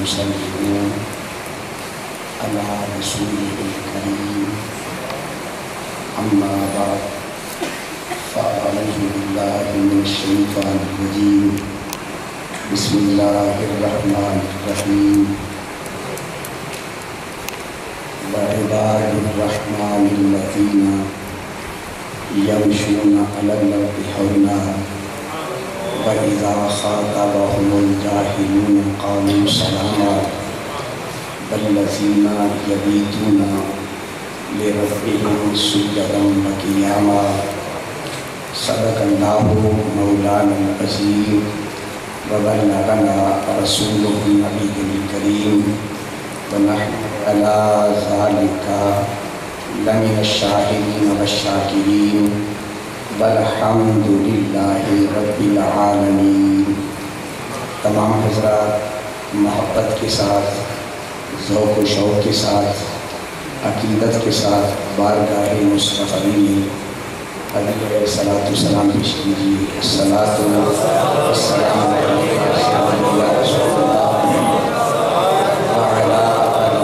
ويسلمون على رسوله الكريم. أما بعد، فأعوذ بالله من الشيطان الرجيم. بسم الله الرحمن الرحيم. وعباد الرحمن الذين يمشون على الأرض هونا وإذا خاطبهم الجاهلون قالوا سلاما والذين يبيتون لربهم سجدا وقياما. صدق الله مولانا العظيم وبلغنا رسوله النبي الكريم ونحن على ذلك لمن الشاهدين والشاكرين والحمد لله رب العالمین. تمام حضرات محبت کے ساتھ، ذوق و شوق کے ساتھ، عقیدت کے ساتھ بارگاہ مصطفی میں حضرت علیہ الصلوۃ والسلام پیش کیجیے. الصلاۃ والسلام علیک یا رسول اللہ وعلی آلہ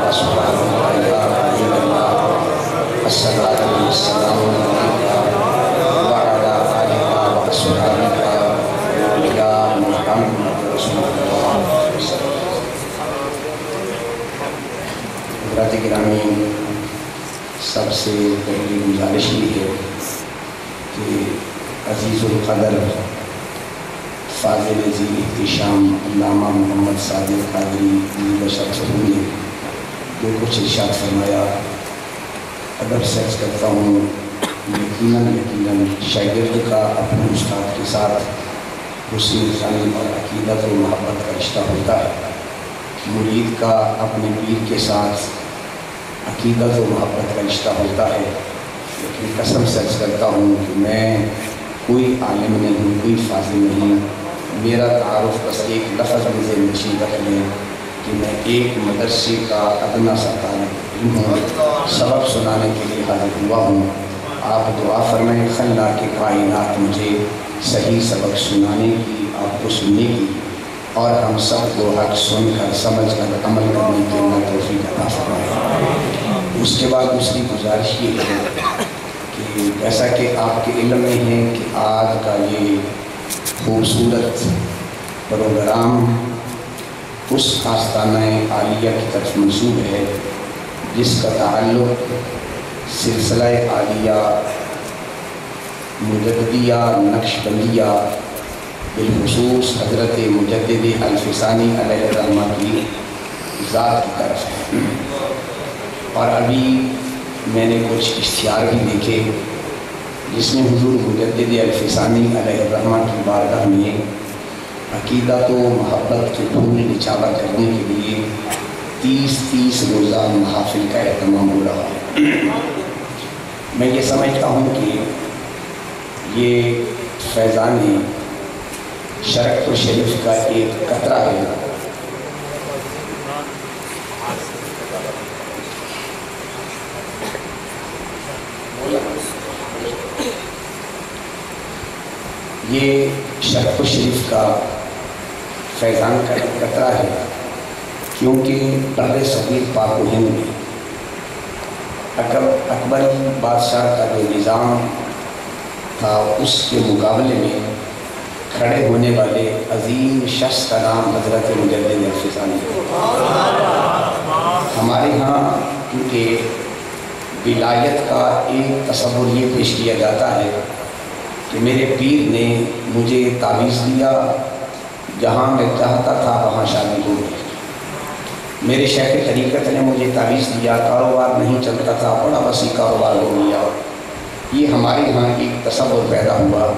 وصحبہ یا حبیب اللہ. الصلاۃ والسلام علیک وعلی آلہ وصحبہ یا محمد رسول اللہ. حضرات گرامی، سب سے پہلی گزارش یہ ہے کہ عزیز القدر فاضل ذی احتشام علامہ محمد صادق قادری بشر صاحب نے جو کچھ ارشاد فرمایا، ادب سے عرض کرتا ہوں، یقیناً شاگرد کا اپنے استاد کے ساتھ حسن ثانی اور عقیدت و محبت کا رشتہ ہوتا ہے. مرید کا اپنے پیر کے ساتھ عقیدت و محبت کا رشتہ ہوتا ہے. لیکن قسم سے عرض کرتا ہوں کہ میں کوئی عالم نہیں، کوئی فاضل نہیں. میرا تعارف بس ایک لفظ میں ذہن نشین کر لیں کہ میں ایک مدرسے کا ادنا سا طالب علم ہوں. سبق سنانے کے لیے حاضر ہوا ہوں. آپ دعا فرمائیں خلا کے کائنات مجھے صحیح سبق سنانے کی، آپ کو سننے کی، اور ہم سب کو حق سن کر سمجھ کر عمل کرنے کے اللہ توفیق عطا فرمائے. اس کے بعد دوسری گزارش یہ ہے کہ جیسا کہ آپ کے علم میں ہے کہ آج کا یہ خوبصورت پروگرام اس آستانہ عالیہ کی طرف منسوب ہے جس کا تعلق سلسلہ عالیہ مجددیہ نقشبندیہ بالخصوص حضرت مجدد الفسانی علیہ الرحمہ کی ذات کی طرف ہے. اور ابھی میں نے کچھ اشتہار بھی دیکھے جس میں حضور مجدد الفسانی علیہ الرحمہ کی بارگاہ میں عقیدت و محبت کے پھول نچھاور کرنے کے لیے 30 روزہ محافل کا اہتمام ہو رہا ہے. میں یہ سمجھتا ہوں کہ یہ فیضان شرک و شریف کا ایک قطرہ ہے. یہ شرک و شریف کا فیضان کا ایک قطرہ ہے کیونکہ بر صغیر پاک و ہند میں اکبری بادشاہ کا جو نظام تھا اس کے مقابلے میں کھڑے ہونے والے عظیم شخص کا نام حضرت مجدد الفسانی ہے. ہمارے ہاں کیونکہ ولایت کا ایک تصور یہ پیش کیا جاتا ہے کہ میرے پیر نے مجھے تعویذ دیا، جہاں میں چاہتا تھا وہاں شادی ہو گئی. میرے شیخ طریقت نے مجھے تعویذ دیا، کاروبار نہیں چلتا تھا، بڑا وسیع کاروبار ہو گیا. یہ ہمارے ہاں ایک تصور پیدا ہوا.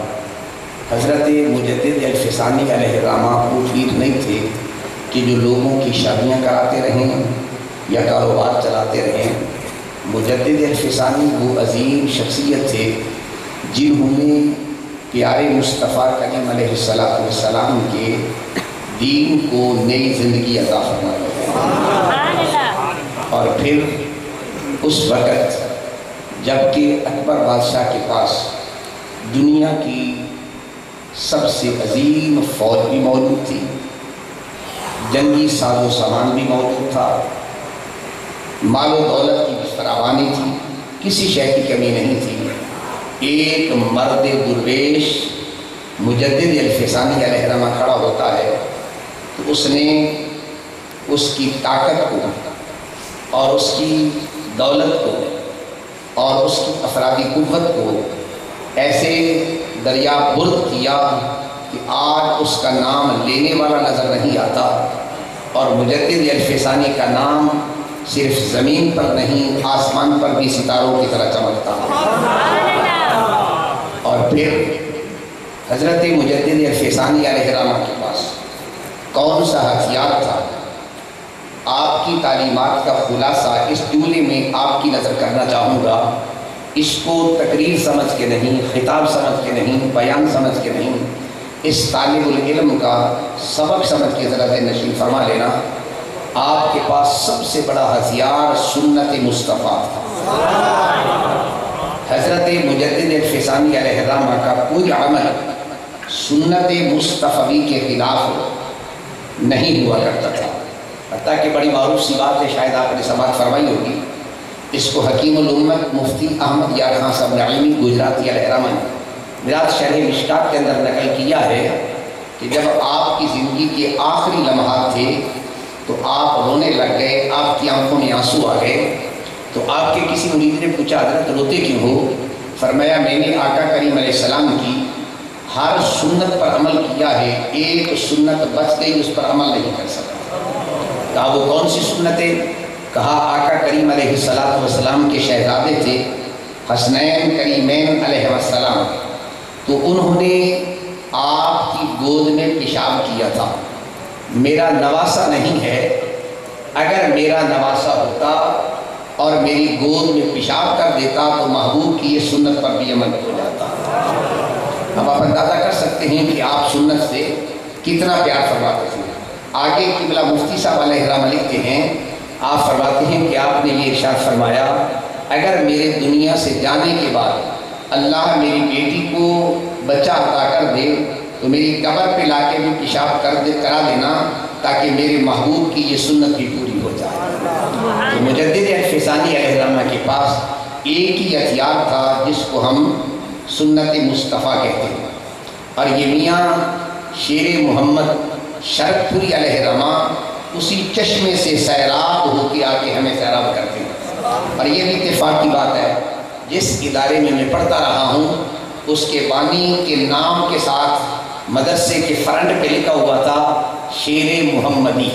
حضرت مجدد الفسانی علیہ الرحمہ وہ پیر نہیں تھے کہ جو لوگوں کی شادیاں کراتے رہیں یا کاروبار چلاتے رہیں. مجدد الفسانی وہ عظیم شخصیت تھے جنہوں نے پیارے مصطفیٰ کریم علیہ السلام کے دین کو نئی زندگی عطا فرمائی. اور پھر اس وقت جبکہ اکبر بادشاہ کے پاس دنیا کی سب سے عظیم فوج بھی موجود تھی، جنگی ساز و سامان بھی موجود تھا، مال و دولت کی بھی فراوانی تھی، کسی شے کی کمی نہیں تھی۔ ایک مرد درویش مجدد الفسانی علیہ الرحمہ کھڑا ہوتا ہے تو اس نے اس کی طاقت کو اور اس کی دولت کو اور اس کی افرادی قوت کو ایسے دریا برد کیا کہ آج اس کا نام لینے والا نظر نہیں آتا، اور مجدد الفسانی کا نام صرف زمین پر نہیں آسمان پر بھی ستاروں کی طرح چمکتا ہے۔ اور پھر حضرت مجدد الفسانی علیہ الرحمہ کے پاس کون سا ہتھیار تھا؟ آپ کی تعلیمات کا خلاصہ اس جملے میں آپ کی نظر کرنا چاہوں گا۔ اس کو تقریر سمجھ کے نہیں، خطاب سمجھ کے نہیں، بیان سمجھ کے نہیں، اس طالب العلم کا سبق سمجھ کے ذرا ذہن نشین فرما لینا۔ آپ کے پاس سب سے بڑا ہتھیار سنت مصطفیٰ تھا۔ حضرت مجدد الفسانی علیہ الرحمہ کا کوئی عمل سنت مصطفی کے خلاف نہیں ہوا کرتا تھا، حتیٰ کہ بڑی معروف سی بات ہے، شاید آپ نے سماعت فرمائی ہوگی، اس کو حکیم الامت مفتی احمد یار خان صاحب نعیمی گجراتی علیہ الرحمہ نے میراث شرح مشکات کے اندر نقل کیا ہے کہ جب آپ کی زندگی کے آخری لمحات تھے تو آپ رونے لگ گئے، آپ کی آنکھوں میں آنسو آ گئے، تو آپ کے کسی مرید نے پوچھا حضرت روتے کیوں ہو؟ فرمایا میں نے آقا کریم علیہ السلام کی ہر سنت پر عمل کیا ہے، ایک سنت بچ گئی، اس پر عمل نہیں کر سکا۔ کہا وہ کون سی سنت ہے؟ کہا آقا کریم علیہ السلام کے شہزادے تھے حسنین کریمین علیہ السلام، تو انہوں نے آپ کی گود میں پیشاب کیا تھا۔ میرا نواسا نہیں ہے، اگر میرا نواسا ہوتا اور میری گود میں پیشاب کر دیتا تو محبوب کی یہ سنت پر بھی عمل ہو جاتا۔ اب آپ اندازہ کر سکتے ہیں کہ آپ سنت سے کتنا پیار فرماتے تھے۔ آگے قبلہ مفتی صاحب علیہ الرحمہ لکھتے ہیں، آپ فرماتے ہیں کہ آپ نے یہ ارشاد فرمایا اگر میرے دنیا سے جانے کے بعد اللہ میری بیٹی کو بچہ عطا کر دے تو میری قبر پہ لا کے بھی پیشاب کرا دینا تاکہ میرے محبوب کی یہ سنت بھی پوری ہو جائے۔ تو مجدد الفسانی علیہ الرحمہ کے پاس ایک ہی ہتھیار تھا جس کو ہم سنت مصطفیٰ کہتے ہیں، اور یہ میاں شیر محمد شرف پوری علیہ الرحمہ اسی چشمے سے سیراب ہو کے آ کے ہمیں سیراب کرتے ہیں۔ اور یہ بھی اتفاق کی بات ہے، جس ادارے میں پڑھتا رہا ہوں اس کے بانی کے نام کے ساتھ مدرسے کے فرنٹ پہ لکھا ہوا تھا شیر محمدی،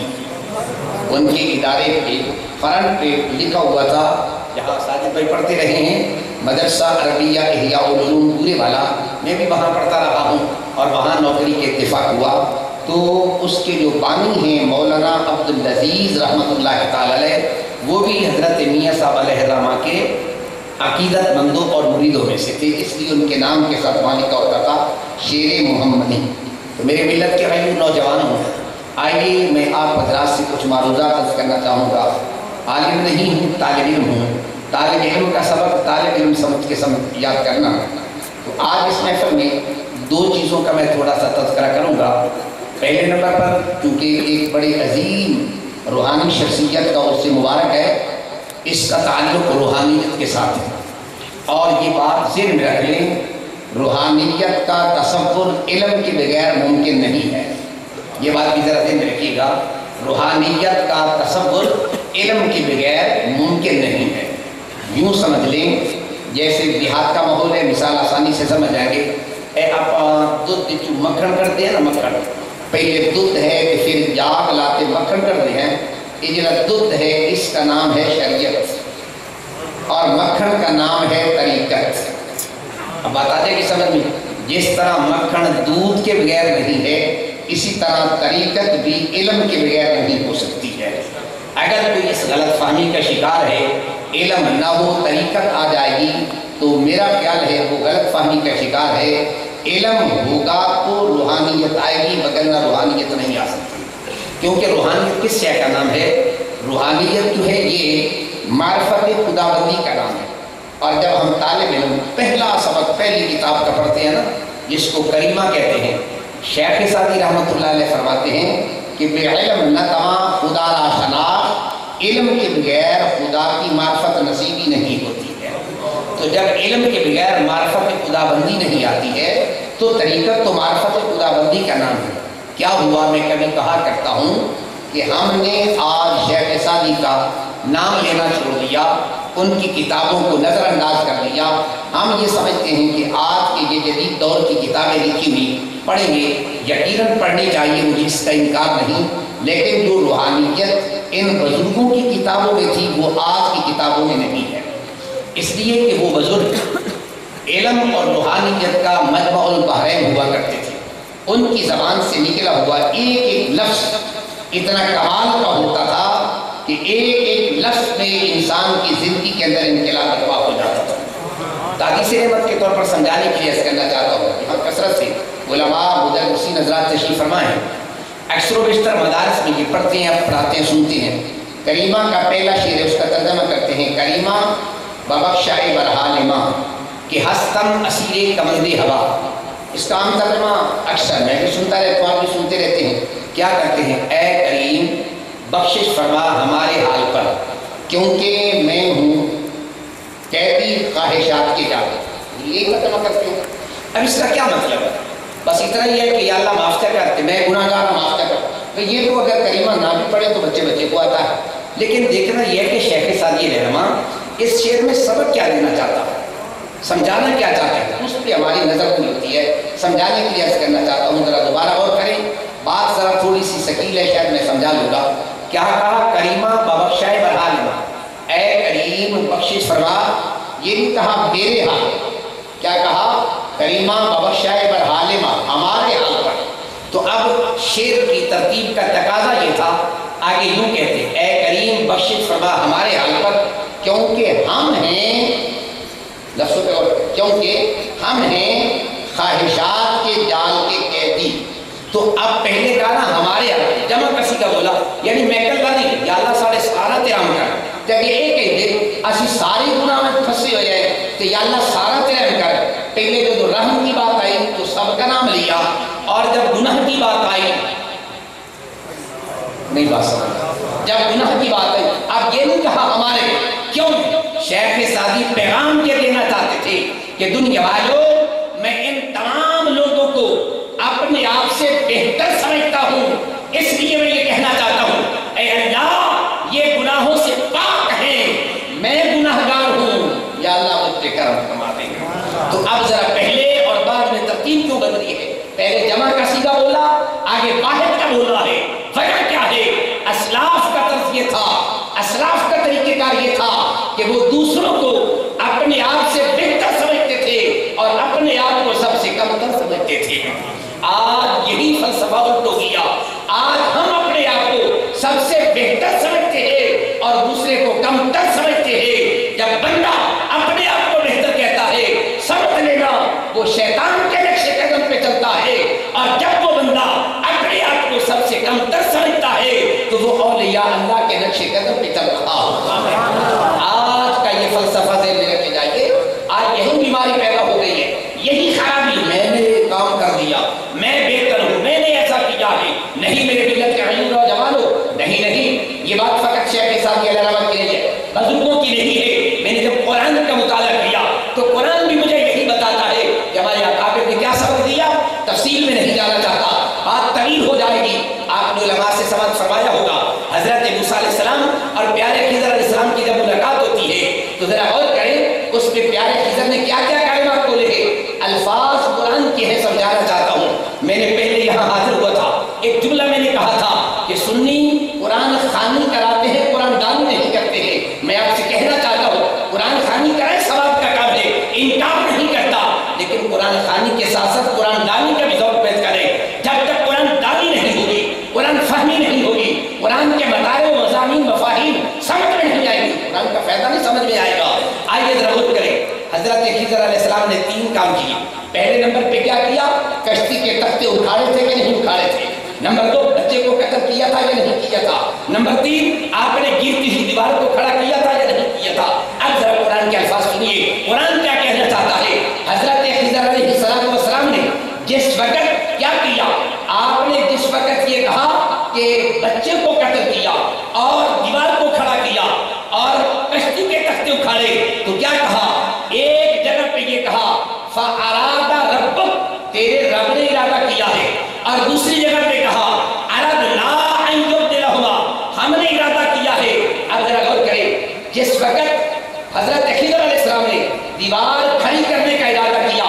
ان کے ادارے پہ فرنٹ پہ لکھا ہوا تھا، جہاں ساجد بھائی پڑھتے رہے ہیں مدرسہ عربیہ احیاء العلوم پورے والا، میں بھی وہاں پڑھتا رہا ہوں اور وہاں نوکری کے اتفاق ہوا، تو اس کے جو بانی ہیں مولانا عبدالعزیز رحمۃ اللہ تعالی علیہ، وہ بھی حضرت میاں صاحب علیہ الرحمہ کے عقیدت مندوں اور مریدوں میں سے تھے، اس لیے ان کے نام کے ساتھ وہاں لکھا ہوتا تھا شیر محمدی۔ تو میرے ملت کے غیر نوجوانوں، آئیے میں آپ حضرات سے کچھ معروضات عرض کرنا چاہوں گا۔ عالم نہیں ہوں، طالب علم ہوں، طالب علم کا سبق طالب علم سمجھ کے یاد کرنا۔ تو آج اس محفل میں دو چیزوں کا میں تھوڑا سا تذکرہ کروں گا۔ پہلے نمبر پر چونکہ ایک بڑی عظیم روحانی شخصیت کا اس سے مبارک ہے، اس کا تعلق روحانیت کے ساتھ ہے، اور یہ بات ذہن میں رکھ لیں، روحانیت کا تصور علم کے بغیر ممکن نہیں ہے۔ یہ بات بھی ذرا ذہن میں رکھیے گا، روحانیت کا تصور علم کے بغیر ممکن نہیں ہے۔ یوں سمجھ لیں جیسے دیہات کا ماحول ہے، مثال آسانی سے سمجھ جائیں گے۔ آپ دودھ مکھن کرتے ہیں نا، مکھن پہلے دودھ ہے کہ پھر جاگ لاتے مکھن کرتے ہیں، یہ جو دودھ ہے اس کا نام ہے شریعت اور مکھن کا نام ہے طریقت۔ اب بات آ جائے گی سمجھ میں، جس طرح مکھن دودھ کے بغیر نہیں ہے اسی طرح طریقت بھی علم کے بغیر نہیں ہو سکتی ہے۔ اگر کوئی اس غلط فہمی کا شکار ہے، علم نہ ہو طریقت آ جائے گی، تو میرا خیال ہے وہ غلط فہمی کا شکار ہے۔ علم ہوگا تو روحانیت آئے گی، وگرنہ روحانیت نہیں آ سکتی، کیونکہ روحانیت کس شے کا نام ہے؟ روحانیت جو ہے یہ معرفت خداوندی کا نام ہے۔ اور جب ہم طالب علم پہلا سبق پہلی کتاب کا پڑھتے ہیں نا، جس کو کریمہ کہتے ہیں، شیخ سعدی رحمۃ اللہ علیہ فرماتے ہیں کہ بعلم نہ تمام خدا را شناخت، علم کے بغیر خدا کی معرفت نصیبی نہیں ہوتی ہے۔ تو جب علم کے بغیر معرفت خدا بندی نہیں آتی ہے تو طریقت تو معرفت خدا بندی کا نام ہے۔ کیا ہوا، میں کبھی کہا کرتا ہوں کہ ہم نے آج شیخ سعدی کا نام لینا چھوڑ دیا، ان کی کتابوں کو نظر انداز کر لیا۔ ہم یہ سمجھتے ہیں کہ آج کے یہ جدید دور کی کتابیں لکھی ہوئی پڑھیں گے، یقیناً پڑھنی چاہیے، مجھے اس کا انکار نہیں، لیکن جو روحانیت ان بزرگوں کی کتابوں میں تھی وہ آج کی کتابوں میں نہیں ہے، اس لیے کہ وہ بزرگ علم اور روحانیت کا مجمع البحرین ہوا کرتے تھے۔ ان کی زبان سے نکلا ہوا ایک ایک لفظ اتنا کمال کا ہوتا تھا کہ ایک ایک لفظ میں انسان کی زندگی کے اندر انقلاب برپا ہو جاتا تھا۔ تحدیث نعمت کے طور پر سمجھانے کے لیے عرض کرنا چاہتا ہوں کہ ہم کثرت سے علماء مدرسین حضرات تشریف فرما ہیں، اکثر و بیشتر مدارس میں یہ پڑھتے ہیں، پڑھاتے ہیں، سنتے ہیں۔ کریمہ کا پہلا شعر ہے، اس کا ترجمہ کرتے ہیں، کریمہ ببخشائے برحال ماں کہ ہستم اسیر کمند ہوا۔ اس کا عام ترجمہ اکثر میں بھی سنتا رہتا ہوں، آپ بھی سنتے رہتے ہیں۔ کیا کرتے ہیں، اے کریم بخشش فرما ہمارے حال پر، کیونکہ میں ہوں قیدی خواہشات کے جال۔ یہ ترجمہ کرتے ہیں۔ اب اس کا کیا مطلب ہے؟ بس اتنا ہی ہے کہ یا اللہ معاف کر، میں گناہ گار معاف کر۔ تو یہ تو اگر کریمہ نہ بھی پڑھے تو بچے کو آتا ہے، لیکن دیکھنا یہ ہے کہ شیخ سعدی رحمہ اس شعر میں سبق کیا دینا چاہتا ہے، سمجھانا کیا چاہتا ہے، اس پہ ہماری نظر نہیں ہوتی ہے۔ سمجھانے کے لیے عرض کرنا چاہتا ہوں، ذرا دوبارہ غور کریں، بات ذرا تھوڑی سی ثقیل ہے، شاید میں سمجھا لوں گا۔ کیا کہا، کریمہ ببخشائے برحال ماں، اے کریم بخشش فرما، یہ نہیں کہا میرے حال، کیا کہا، کریمہ ببخشائے برحال ماں، ہمارے حال پر۔ تو اب شعر کی ترتیب کا تقاضا یہ تھا، آگے یوں کہتے، اے کریم بخشش فرما ہمارے حال پر، کیونکہ ہم ہیں، لفظوں پہ اور کیونکہ ہم ہیں خواہشات کے جال کے قیدی۔ تو اب پہلے کہا نا ہمارے حال، جمع کسی کا بولا، یعنی میں کل نہیں، یا اللہ سارے سارا تیرا کر، جب یہ ایک کہتے اسی ساری گناہ میں پھنسے ہو جائے تو یا اللہ سارا تیرا کر۔ پہلے جو رحم کی بات آئی تو سب کا نام لیا، اور جب گناہ کی بات آئی نہیں بات سمجھا، جب گناہ کی بات آئی اب یہ نہیں کہا ہمارے، کیوں؟ شیخ سعدی پیغام یہ دینا چاہتے تھے کہ دنیا والوں، میں ان تمام لوگوں کو اپنے آپ سے بہتر سمجھتا ہوں، اس لیے میں یہ کہنا چاہتا ہوں، اے اللہ یہ گناہوں سے پاک ہیں، میں گناہ گار ہوں، یا اللہ مجھ پہ کرم فرما دے۔ تو اب ذرا پہلے اور بعد میں ترتیب کیوں بدلی ہے؟ پہلے جمع کا صیغہ بولا، آگے واحد کا بولا ہے، وجہ کیا ہے؟ اسلاف کا طرز یہ تھا، اسلاف کا طریقہ کار یہ تھا کہ وہ دوسروں کو اپنے آپ سے بہتر سمجھتے تھے اور اپنے آپ کو سب سے کم تر سمجھتے تھے۔ آج یہی فلسفہ الٹ ہو گیا، آج ہم اپنے آپ کو سب سے بہتر سمجھتے ہیں اور دوسرے کو کم تر سمجھتے ہیں۔ جب بندہ اپنے آپ کو بہتر کہتا ہے سمجھ لینا وہ شیطان کے نقش قدم پہ چلتا ہے، اور جب وہ بندہ اپنے آپ کو سب سے کم تر سمجھتا ہے تو وہ اولیاء اللہ کے نقش قدم پہ چل رہا ہوتا ہے۔ آج کا یہ فلسفہ ذہن میں رکھے جائیے، آج یہی بیماری پیدا ہو گئی ہے، یہی خرابی، میں نے کام کر دیا، میں بہتر ہوں، میں نے ایسا کیا ہے، نہیں میرے ملت کے عیون و جوانو، نہیں، یہ بات فقط شیخ سعدی علیہ رحمۃ کی نہیں ہے، بزرگوں کی نہیں ہے۔ میں نے جب قرآن کا مطالعہ کیا تو قرآن بھی مجھے یہی بتاتا ہے کہ ہمارے اکابر نے کیا سبق دیا، تفصیل میں نہیں جانا چاہتا، بات طویل ہو جائے گی۔ آپ نے علماء سے سبق فرمایا ہوگا، حضرت موسیٰ علیہ السلام اور پیارے خضر علیہ السلام کی جب ملاقات ہوتی ہے تو ذرا غور کریں، اس میں پیارے خضر نے کیا کیا کلمات بولے ہیں، الفاظ قرآن کے ہیں، سمجھانا چاہتا ہوں۔ میں نے پہلے یہاں حاضر ہوا تھا، ایک جملہ میں نے کہا تھا کہ سنی قرآن خوانی کراتے ہیں، قرآن دانی نہیں کرتے ہیں۔ میں آپ سے کہنا چاہتا ہوں، قرآن خوانی کرائے ثواب کا کام ہے، انکار نہیں کرتا، لیکن قرآن خوانی کے ساتھ ساتھ قرآن دانی کا بھی ذوق پیدا کرے۔ جب تک قرآن دانی نہیں ہوگی، قرآن فہمی نہیں ہوگی، قرآن کے مدارے و مضامین مفاہیم سمجھ میں نہیں آئیں گی، قرآن کا فائدہ نہیں سمجھ میں آئے گا۔ آئیے ذرا غور کریں، حضرت خضر علیہ السلام نے 3 کام کیے۔ پہلے نمبر پہ کیا کیا، کشتی کے تختے اکھاڑے تھے کہ نہیں اکھاڑے تھے۔ نمبر 2، بچے کو قتل کیا تھا یا نہیں کیا تھا۔ نمبر 3، آپ نے گرتی ہوئی دیوار کو کھڑا کیا تھا یا نہیں کیا تھا۔ اب ذرا قرآن کے الفاظ سنیے، قرآن کیا کہنا چاہتا ہے۔ حضرت خضر علیہ السلام نے جس وقت کیا کیا، آپ نے جس وقت یہ کہا کہ تو کیا کہا؟ ایک جگہ پہ یہ کہا فَأَرَادَ رَبُّكَ، تیرے رب نے ارادہ کیا ہے، اور دوسری جگہ پہ کہا أَرَدْنَا أَن يُبْدِلَهُمَا، ہم نے ارادہ کیا ہے۔ اب ذرا غور کریں، جس وقت حضرت خضر علیہ السلام نے دیوار کھڑی کرنے کا ارادہ کیا،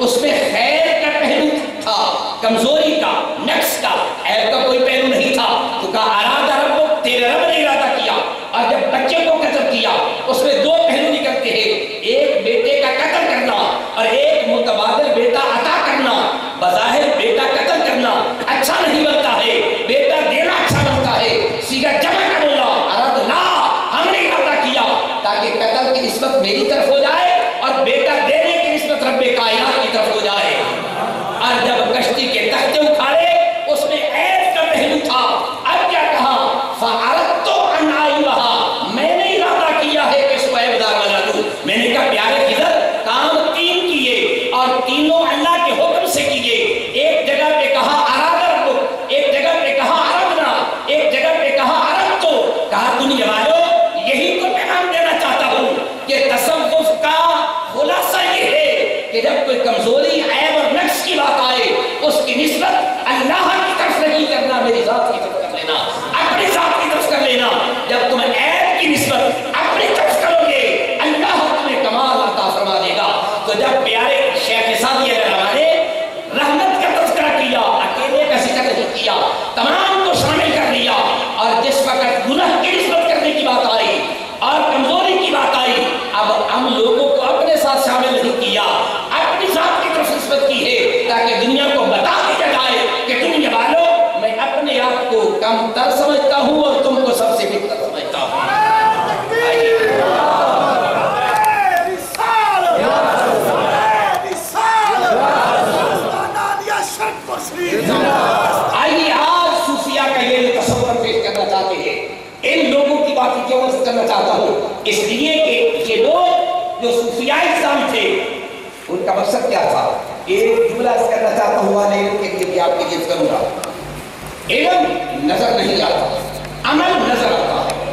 اس میں خیر کا پہلو تھا، کمزوری کا، نقص کا، عیب کا کوئی پہلو نہیں تھا، تو کہا ارادہ رب، تیرے رب نے ارادہ کیا۔ اور جب بچے کو قتل کیا، اس میں دو پہلو نکلتے ہیں، ایک بیٹے کا قتل کرنا اور ایک متبادل بیٹا عطا کرنا۔ بظاہر بیٹا قتل کرنا اچھا نہیں بنتا ہے، بیٹا دینا اچھا بنتا ہے۔ سیگا جمع کا بولا ارادنا، ہم نے ارادہ کیا تاکہ قتل کی نسبت میری طرف ہو جائے اور بیٹا دینے کی نسبت رب کائنات کی طرف ہو جائے۔ اور جب کشتی کے تختے اکھاڑے، اس میں عیب کا پہلو تھا، اب کیا کہا؟ فَأَرَدْتُ أَنْ أَعِيبَهَا، میں نے ارادہ کیا ہے کہ اس کو عیبدار بنا دوں۔ میں نے کہا پیارے خضر، کام تین کیے اور تینوں اللہ کے حکم سے کیے۔ ایک جگہ پہ کہا ارادہ ربک، ایک جگہ پہ کہا ارادنا، ایک جگہ پہ کہا اردتو۔ کہا دنیا والوں، یہی تو پیغام دینا چاہتا ہوں کہ تصوف کا خلاصہ یہ ہے کہ جب کوئی کمزوری، عیب اور نقص کی بات آئے، اس کی نسبت اللہ کی طرف نہیں کرنا، میری ذات کی طرف کر لینا، اپنی ذات کی طرف کر لینا۔ جب تم عیب کی نسبت اپنی طرف کرو گے، اللہ تمہیں کمال عطا فرما دے گا۔ تو جب پیارے شیخ سعدی رحمہ نے رحمت کا تذکرہ کیا، اکیلے کا ذکر نہیں کیا، تمام کو شامل کر لیا، اور جس وقت گناہ کی نسبت کرنے کی بات آئی اور کمزوری کی بات آئی، اب ہم لوگوں کو اپنے ساتھ شامل نہیں کیا، اپنی ذات کی طرف نسبت کی ہے تاکہ دنیا کو بتا دیا جائے کہ دنیا والوں، میں اپنے آپ کو کم تر سمجھتا ہوں اور تم کو سب سے بہتر سمجھتا ہوں۔ آئیے آج صوفیہ کا یہ تصور پیش کرنا چاہتے ہیں۔ ان لوگوں کی باتیں کیوں عرض کرنا چاہتا ہوں؟ اس لیے کہ یہ لوگ جو صوفیاء اقسام تھے، ان کا مقصد کیا تھا؟ ایک جملہ عرض کرنا چاہتا ہوں والے علم کے لیے بھی آپ کے لیے کروں گا۔ علم نظر نہیں آتا، عمل نظر آتا ہے۔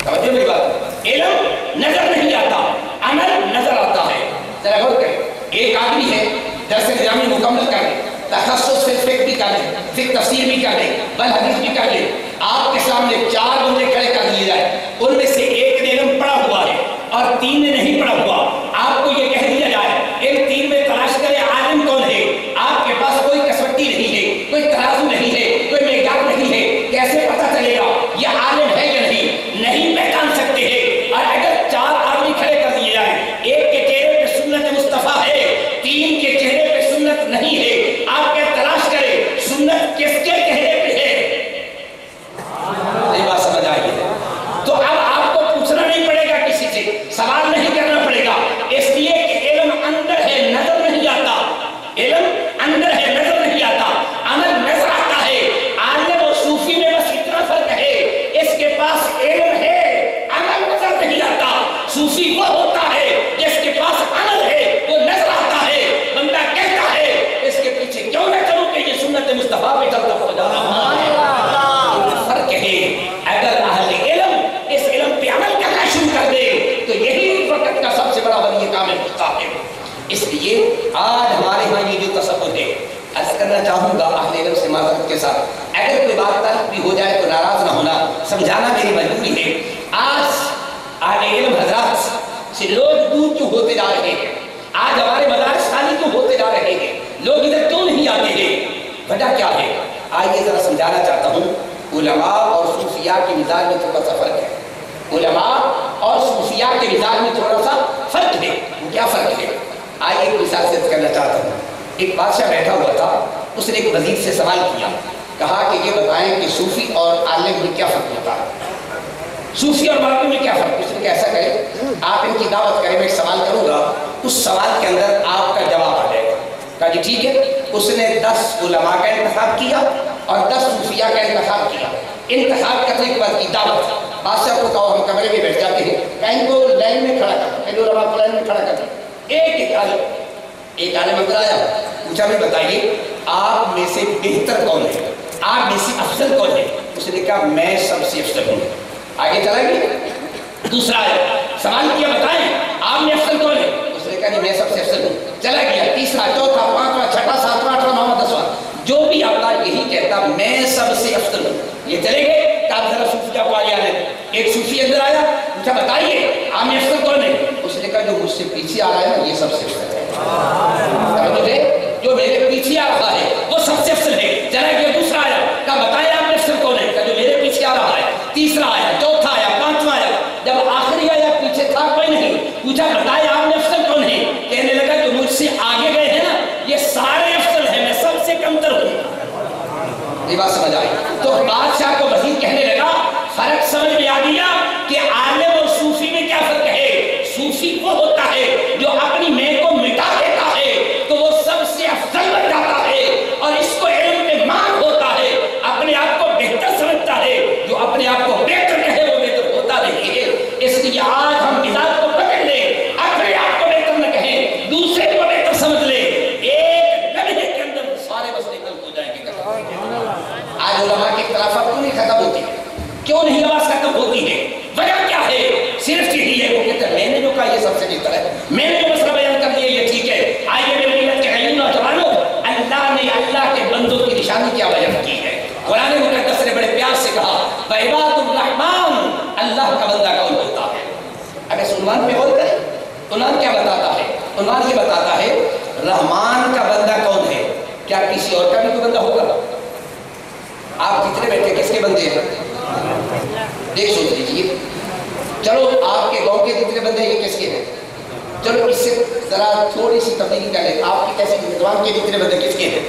توجہ میری بات، علم نظر نہیں آتا، عمل نظر آتا ہے۔ ذرا غور کریں، ایک آدمی ہے درس نظامی مکمل کر لے، تخصص فقہ بھی کر لے، فقہ تفسیر بھی کر لے، بل حدیث بھی کر لے، آپ کے سامنے 4 بندے کھڑے کر دیے جائے، ان میں سے ایک نے علم پڑھا ہوا ہے اور 3 نے نہیں پڑھا ہوا، آپ کو یہ کہہ دیا جائے ان 3 میں تلاش کرے عالم کون ہے، آپ کے پاس کوئی کسوٹی نہیں ہے، کوئی ترازو نہیں ہے، کوئی معیار نہیں ہے، کیسے پتہ چلے گا یہ عالم ہے یا نہیں پہچان سکتے ہیں۔ اور اگر 4 آدمی کھڑے کر دیے جائے، ایک کے چہرے پہ سنت مصطفیٰ ہے، 3 کے چہرے پہ سنت نہیں ہے، آپ کے تلاش کرے سنت کس کے چہرے پہ ہے؟ نہیں بات سمجھ آئی ہے؟ تو اب آپ کو پوچھنا نہیں پڑے گا کسی سے، سوال نہیں کرنا پڑے گا، اس لیے کہ علم اندر ہے، نظر نہیں آتا۔ علم اندر ہے، نظر نہیں آتا، عمل نظر آتا ہے۔ عالم اور صوفی میں بس اتنا فرق ہے، اس کے پاس علم ہے، عمل نظر نہیں آتا۔ صوفی وہ ہوتا ہے جس کے پاس عمل ہے، وہ نظر آتا ہے، بندہ کہتا ہے اس کے پیچھے کیوں نہ چلوں کہ یہ سنت مصطفیٰ پہ چلتا ہو جا رہا ہے۔ فرق ہے، اگر اہل علم اس علم پہ عمل کرنا شروع کر دے تو یہی وقت کا سب سے بڑا ولی کامل ہوتا ہے۔ اس لیے آج ہمارے ہاں یہ جو تصور ہے، عرض کرنا چاہوں گا اہل علم سے معذرت کے ساتھ، اگر کوئی بات طرف بھی ہو جائے تو ناراض نہ ہونا، سمجھانا میری مجبوری ہے۔ آج اہل علم حضرات سے لوگ دور کیوں ہوتے جا رہے ہیں؟ آج ہمارے مدارس خالی کیوں ہوتے جا رہے ہیں؟ لوگ ادھر کیوں نہیں آتے ہیں؟ وجہ کیا ہے؟ آئیے ذرا سمجھانا چاہتا ہوں۔ علماء اور صوفیاء کے مزاج میں تھوڑا سا فرق ہے۔ علماء اور صوفیاء کے مزاج میں تھوڑا سا فرق ہے۔ کیا فرق ہے؟ آئیے ایک مثال سے کرنا چاہتا ہوں۔ ایک بادشاہ بیٹھا ہوا تھا، اس نے ایک وزیر سے سوال کیا، کہا کہ یہ بتائیں کہ صوفی اور عالم میں کیا فرق ہوتا ہے؟ صوفی اور عالم میں کیا فرق؟ اس نے کہا ایسا کرے، آپ ان کی دعوت کریں، میں ایک سوال کروں گا، اس سوال کے اندر آپ کا جواب آ جائے گا۔ کہا جی ٹھیک ہے۔ اس نے 10 علماء کا انتخاب کیا اور 10 صوفیاء کا انتخاب کیا۔ انتخاب کرنے کے بعد کی دعوت، بادشاہ کو کہا ہم کمرے میں بیٹھ جاتے ہیں، کہیں کو لائن میں کھڑا کر، پہلے علماء کو لائن میں کھڑا کر، ایک عالم اندر آیا، پوچھا بھی بتائیے آپ میں سے بہتر کون ہے، آپ میں سے افضل کون ہے؟ اس نے کہا میں سب سے افضل ہوں۔ آگے چلا گیا، دوسرا آیا، سوال کیا بتائیں آپ میں افضل کون ہے؟ اس نے کہا جی میں سب سے افضل ہوں. چلا گیا تیسرا چوتھا پانچواں چھٹا ساتواں آٹھواں نواں دسواں جو بھی آتا یہی کہتا میں سب سے افضل ہوں. یہ چلے گئے کہ آپ ذرا صوفیہ کو آگے آنے. ایک صوفی اندر آیا پوچھا بتائیے آپ میں افضل کون ہے؟ اس نے کہا جو مجھ سے پیچھے آ رہا ہے نا یہ سب سے افضل ہے. جو میرے پیچھے آ رہا ہے وہ سب سے افضل ہے. چلا گیا دوسرا آیا کہا بتائیے آپ میں افضل کون ہے؟ کہا جو میرے پیچھے آ رہا ہے. تیسرا آیا چوتھا آیا پانچواں آیا. جب آخری آیا پیچھے تھا کوئی نہیں پوچھا بتائیے آپ میں افضل کون ہے؟ کہنے لگا جو مجھ سے آگے گئے ہیں نا یہ سارے افضل ہیں میں سب سے کمتر ہوں. یہ بات سمجھ آئی. تو بادشاہ کو وزیر کہنے لگا فرق سمجھ میں آ گیا کہ عالم اور صوفی میں کیا فرق ہے. صوفی وہ ہوتا ہے جو اپنی میں کو مٹا دیتا ہے تو وہ سب سے افضل بن جاتا ہے اور اس کو علم میں مان ہوتا ہے اپنے آپ کو بہتر سمجھتا ہے. جو اپنے آپ کو بہتر کہے وہ بہتر ہوتا نہیں ہے. اس لیے آج ہم مزاج کو پکڑ لیں اپنے آپ کو بہتر نہ کہیں دوسرے کو بہتر سمجھ لیں ایک لمحے کے اندر سارے مسئلے حل ہو جائیں گے. آج علماء کی اختلافات کیوں نہیں ختم ہوتی کیوں نہیں آواز ختم ہوتی ہے؟ وجہ کیا ہے؟ صرف یہی ہے وہ کہتے ہیں میں نے جو کہا یہ سب سے بہتر ہے میں نے جو مسئلہ بیان کر دیا یہ ٹھیک ہے. آئیے میرے ملت کے عین نوجوانوں اللہ نے اللہ کے بندوں کی نشانی کیا بیان کی ہے. قرآن مقدس نے بڑے پیار سے کہا وعباد الرحمن اللہ کا بندہ کون ہوتا ہے. اگر اس عنوان پہ غور کریں عنوان کیا بتاتا ہے؟ عنوان یہ بتاتا ہے رحمان کا بندہ کون ہے. کیا کسی اور کا بھی کوئی بندہ ہوگا؟ آپ جتنے بیٹھے کس کے بندے ہیں دیکھ سوچ لیجیے. چلو آپ کے گاؤں کے جتنے بندے یہ کس کے ہیں؟ چلو اس سے ذرا تھوڑی سی تبدیلی کر لیں آپ کی کیسے نظام کے جتنے بندے کس کے ہیں؟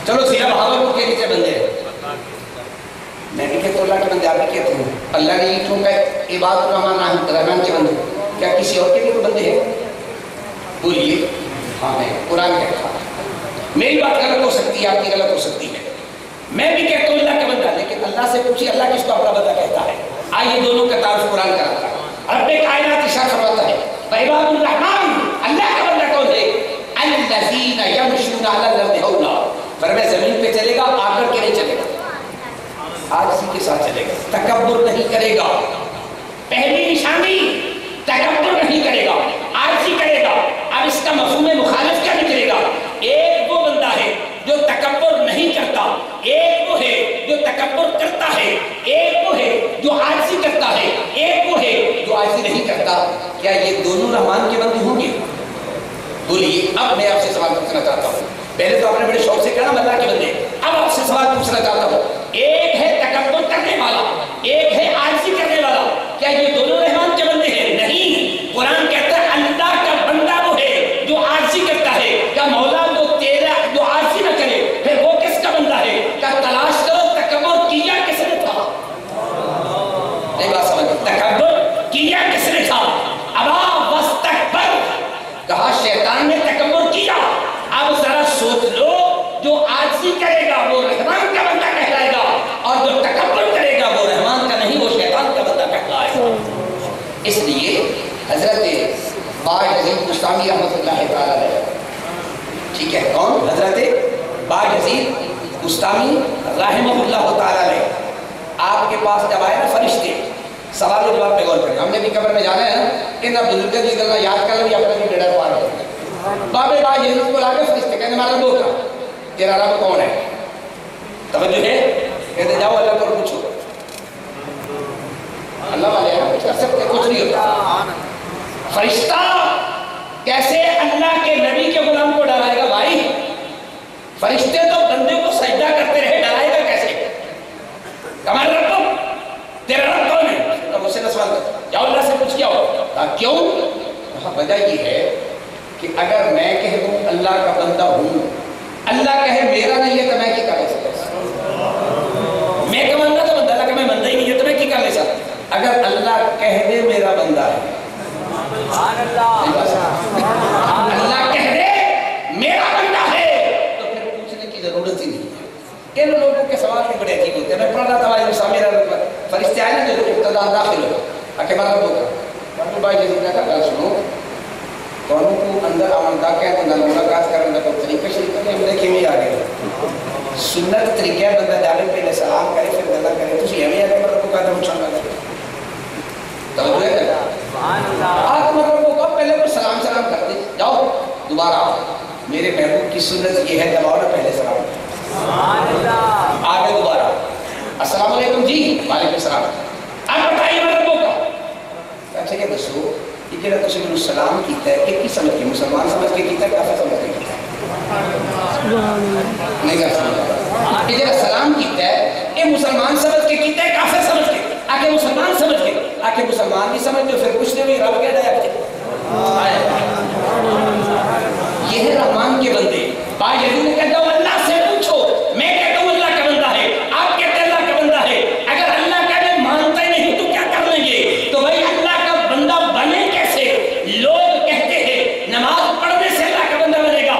چلو ضلع بہاولپور کے جتنے بندے ہیں میں بھی کہتا ہوں اللہ کے بندے آپ بھی کہتے ہیں اللہ نے یہ کیوں کہ عباد الرحمن کے بندے کیا کسی اور کے بھی کوئی بندے ہیں؟ بولیے ہاں ہے قرآن کہتا ہے. میری بات غلط ہو سکتی ہے آپ کی غلط ہو سکتی ہے میں بھی کہتا ہوں اللہ کا بندہ لیکن اللہ سے پوچھیے اللہ کس کو اپنا بندہ کہتا ہے. آئیے دونوں کا تعارف قرآن کراتا ہے. رب کائنات ارشاد فرماتا ہے وعباد الرحمن اللہ کا بندہ کون ہے؟ الذین یمشون علی الارض ہونا فرمایا زمین پہ چلے گا آ کر کے نہیں چلے گا عاجزی کے ساتھ چلے گا تکبر نہیں کرے گا. پہلی نشانی تکبر نہیں کرے گا عاجزی کرے گا. اب اس کا مفہوم مخالف کیا نکلے گا؟ ایک وہ بندہ ہے جو تکبر نہیں کرتا ایک وہ ہے جو تکبر کرتا ہے ایک وہ ہے جو عاجزی کرتا ہے ایک وہ ہے جو عاجزی نہیں کرتا. کیا یہ دونوں رحمان کے بندے ہوں گے؟ بولیے. اب میں آپ سے سوال پوچھنا چاہتا ہوں پہلے تو آپ نے بڑے شوق سے کہا اللہ کے بندے اب آپ سے سوال پوچھنا چاہتا ہوں ایک ہے تکبر کرنے والا ایک ہے عاجزی کرنے والا کیا یہ دونوں رحمان کے بندے ہیں؟ نہیں. قرآن کہتا ہے اللہ کا بندہ وہ ہے جو عاجزی کرتا ہے. کیا مولا جو تیرا جو عاجزی نہ کرے پھر وہ کس کا بندہ ہے؟ کیا تلاش کرو تکبر کیا کس نے تھا؟ نہیں بات سمجھ تکبر کیا کس نے تھا؟ ابا واستکبر کہا شیطان نے تکبر کیا. اب ذرا سوچ لو جو عاجزی کرے گا وہ رحمان کا بندہ کہلائے گا اور جو تکبر کرے گا وہ رحمان کا نہیں وہ شیطان کا بندہ کہلائے گا. اس لیے حضرت باغ یزید بستامی رحمۃ اللہ تعالی علیہ ٹھیک ہے کون؟ حضرت باغ یزید بستامی رحمہ اللہ تعالی علیہ آپ کے پاس جب آئے نا فرشتے سوال و جواب پہ غور کریں. ہم نے بھی قبر میں جانا ہے نا ان بزرگ کی گلنا یاد کر لو یا اپنے بھی ڈر پار کر بابے باغ یزید کو لا کے فرشتے کہنے ہمارا رب ہوگا تیرا رب کون ہے؟ توجہ ہے کہتے جاؤ اللہ کو پوچھو اللہ والے کچھ کر سکتے کچھ نہیں ہوتا. فرشتہ کیسے اللہ کے نبی کے غلام کو ڈرائے گا بھائی؟ فرشتے تو بندے کو سجدہ کرتے رہے ڈرائے گا کیسے؟ ہمارا رب تیرا رب کون ہے؟ تب اس سے سوال کر جاؤ اللہ سے پوچھ کیا ہو کیوں؟ وجہ یہ ہے کہ اگر میں کہہ دوں اللہ کا بندہ ہوں اللہ کہے میرا نہیں ہے تو میں کیا کر سکتا؟ میں کہ بندہ تو بندہ اللہ کہ میں بندہ ہی نہیں ہے تو میں کیا کر لے سکتا؟ اگر اللہ کہہ دے میرا بندہ ہے اللہ کہہ دے میرا بندہ ہے تو پھر پوچھنے کی ضرورت ہی نہیں ہے. ان لوگوں کے سوال بھی بڑے عجیب ہوتے ہیں. میں پڑھ رہا تھا بھائی میرا فرشتے آئے نا جو ابتدا داخل ہو کہ ہمارا رب ہوگا بھائی جیسے نے کہا سنو دونوں کو اندر آمدہ کہتے ہیں ملاقات کرنے کا طریقہ شریف کرنے ہم دیکھیں میں آ گئے سنت طریقہ ہے بندہ جانے پہلے سلام کرے پھر گلا کرے تو اسی ہمیں آگے رب کو قدم اچھانا کرے توجہ ہے آپ رب کو سنت یہ ہے دباؤ نا پہلے سلام آگے دوبارہ السلام علیکم جی وعلیکم السلام آپ بتائیے مطلب کا اچھا کیا دسو یہ جڑا تسی مینوں سلام کیتا ہے کہ کی سمجھ کے مسلمان سمجھ کے کیتا ہے کافر سمجھ کے کیتا ہے نہیں کر سمجھا یہ جڑا سلام کیتا ہے یہ مسلمان سمجھ کے کیتا ہے کافر سمجھ کے آکے مسلمان سمجھ کے آکے مسلمان نہیں سمجھ کے پھر پوچھتے ہوئے رب کہہ رہا ہے یہ ہے رحمان کے بندے با یزید کہتا ہوں اللہ سے پوچھو میں کہتا ہوں اللہ کا بندہ ہے آپ کہتے ہیں اللہ کا بندہ ہے اگر اللہ کہتے مانتے نہیں تو کیا کر لیں گے تو بھائی اللہ کا بندہ بنے کیسے لوگ کہتے ہیں نماز پڑھنے سے اللہ کا بندہ بنے گا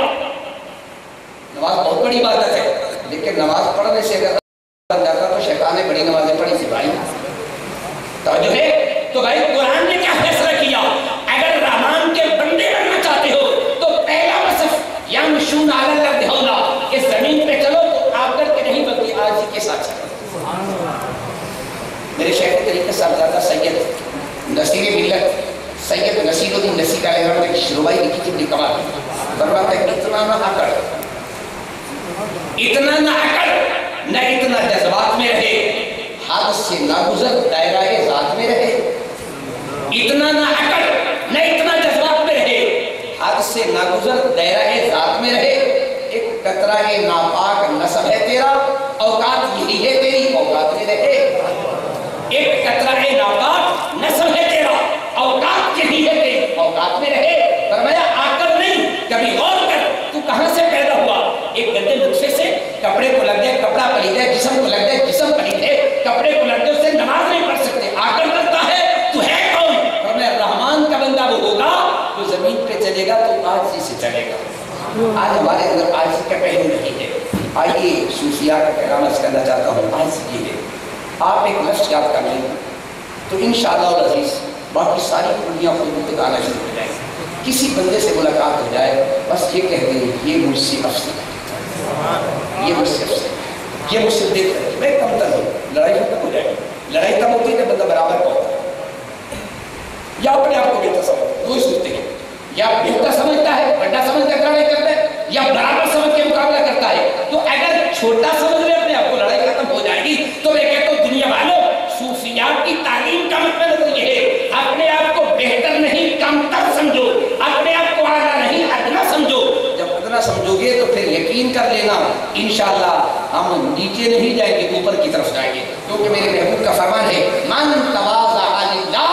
نماز بہت بڑی بات ہے لیکن نماز پڑھنے سے اگر بن جاتا تو شیطان نے بڑی نمازیں پڑھی سی بھائی توجہ ہے تو بھائی قرآن نے کیا فیصلہ کیا اگر رحمان کے بندے بننا چاہتے ہو تو پہلا وصف یمشون علی الارض ہونا اس زمین پہ چلو تو آپ کر کے نہیں بلکہ آج کے ساتھ چلو میرے شیخ طریقے صاحبزادہ سید نصیر ملت سید نصیر الدین نصیر علیہ رحمۃ نے شروعائی لکھی تھی کمال فرماتا ہے اتنا نہ عقل اتنا نہ عقل نہ اتنا جذبات میں رہے حد سے نہ گزر دائرہ ذات میں رہے اتنا نہ عقل نہ اتنا جذبات میں رہے حد سے نہ گزر دائرہ ذات میں رہے ایک قطرہ ناپاک نسب ہے تیرا اوقات یہی ہے تیری اوقات میں رہے ایک قطرہ ناپاک نسب ہے تیرا اوقات یہی ہے تیری اوقات میں رہے فرمایا عقل نہیں کبھی غور کر تو کہاں سے پیدا ہوا ایک گندے نطفے سے کپڑے کو لگ جائے کپڑا پلید ہے جسم کو لگ جائے جسم پلید ہے کپڑے کو لگ جائے اس سے نماز نہیں پڑھ سکتے عقل کرتا ہے تو ہے کون فرمایا رحمان کا بندہ وہ ہوگا جو زمین پہ چلے گا تو آج سے چلے گا آج ہمارے اندر آج کا پہلو نہیں ہے آئیے صوفیاء کا پیغام عرض کرنا چاہتا ہوں آج یہ ہے آپ ایک لفظ یاد کر لیں تو انشاءاللہ العزیز باقی ساری کلیاں خود آنا شروع ہو جائیں کسی بندے سے ملاقات ہو جائے بس یہ کہہ دیں یہ مجھ سے افسر ہے یہ مجھ سے افسر ہے یہ مجھ سے دیکھ رہے میں کم تر ہوں لڑائی ختم ہو جائے گی لڑائی تب ہوتی ہے کہ بندہ برابر پہنچتا ہے یا اپنے آپ کو بہتر سمجھتا وہی سوچتے ہیں یا بہتر سمجھتا ہے بڑا سمجھ کر لڑائی کرتا ہے یا برابر سمجھ کے مقابلہ کرتا ہے تو اگر چھوٹا سمجھ لے اپنے آپ کو لڑائی ختم ہو جائے گی تو میں کہتا ہوں دنیا والوں صوفیاء کی تعلیم کا مطلب یہ ہے اپنے آپ کو بہتر نہیں کم تر سمجھو اپنے آپ کو اعلیٰ نہیں ادنا سمجھو جب ادنا سمجھو گے تو پھر یقین کر لینا انشاءاللہ ہم نیچے نہیں جائیں گے اوپر کی طرف جائیں گے کیونکہ میرے محبوب کا فرمان ہے من تواضع للہ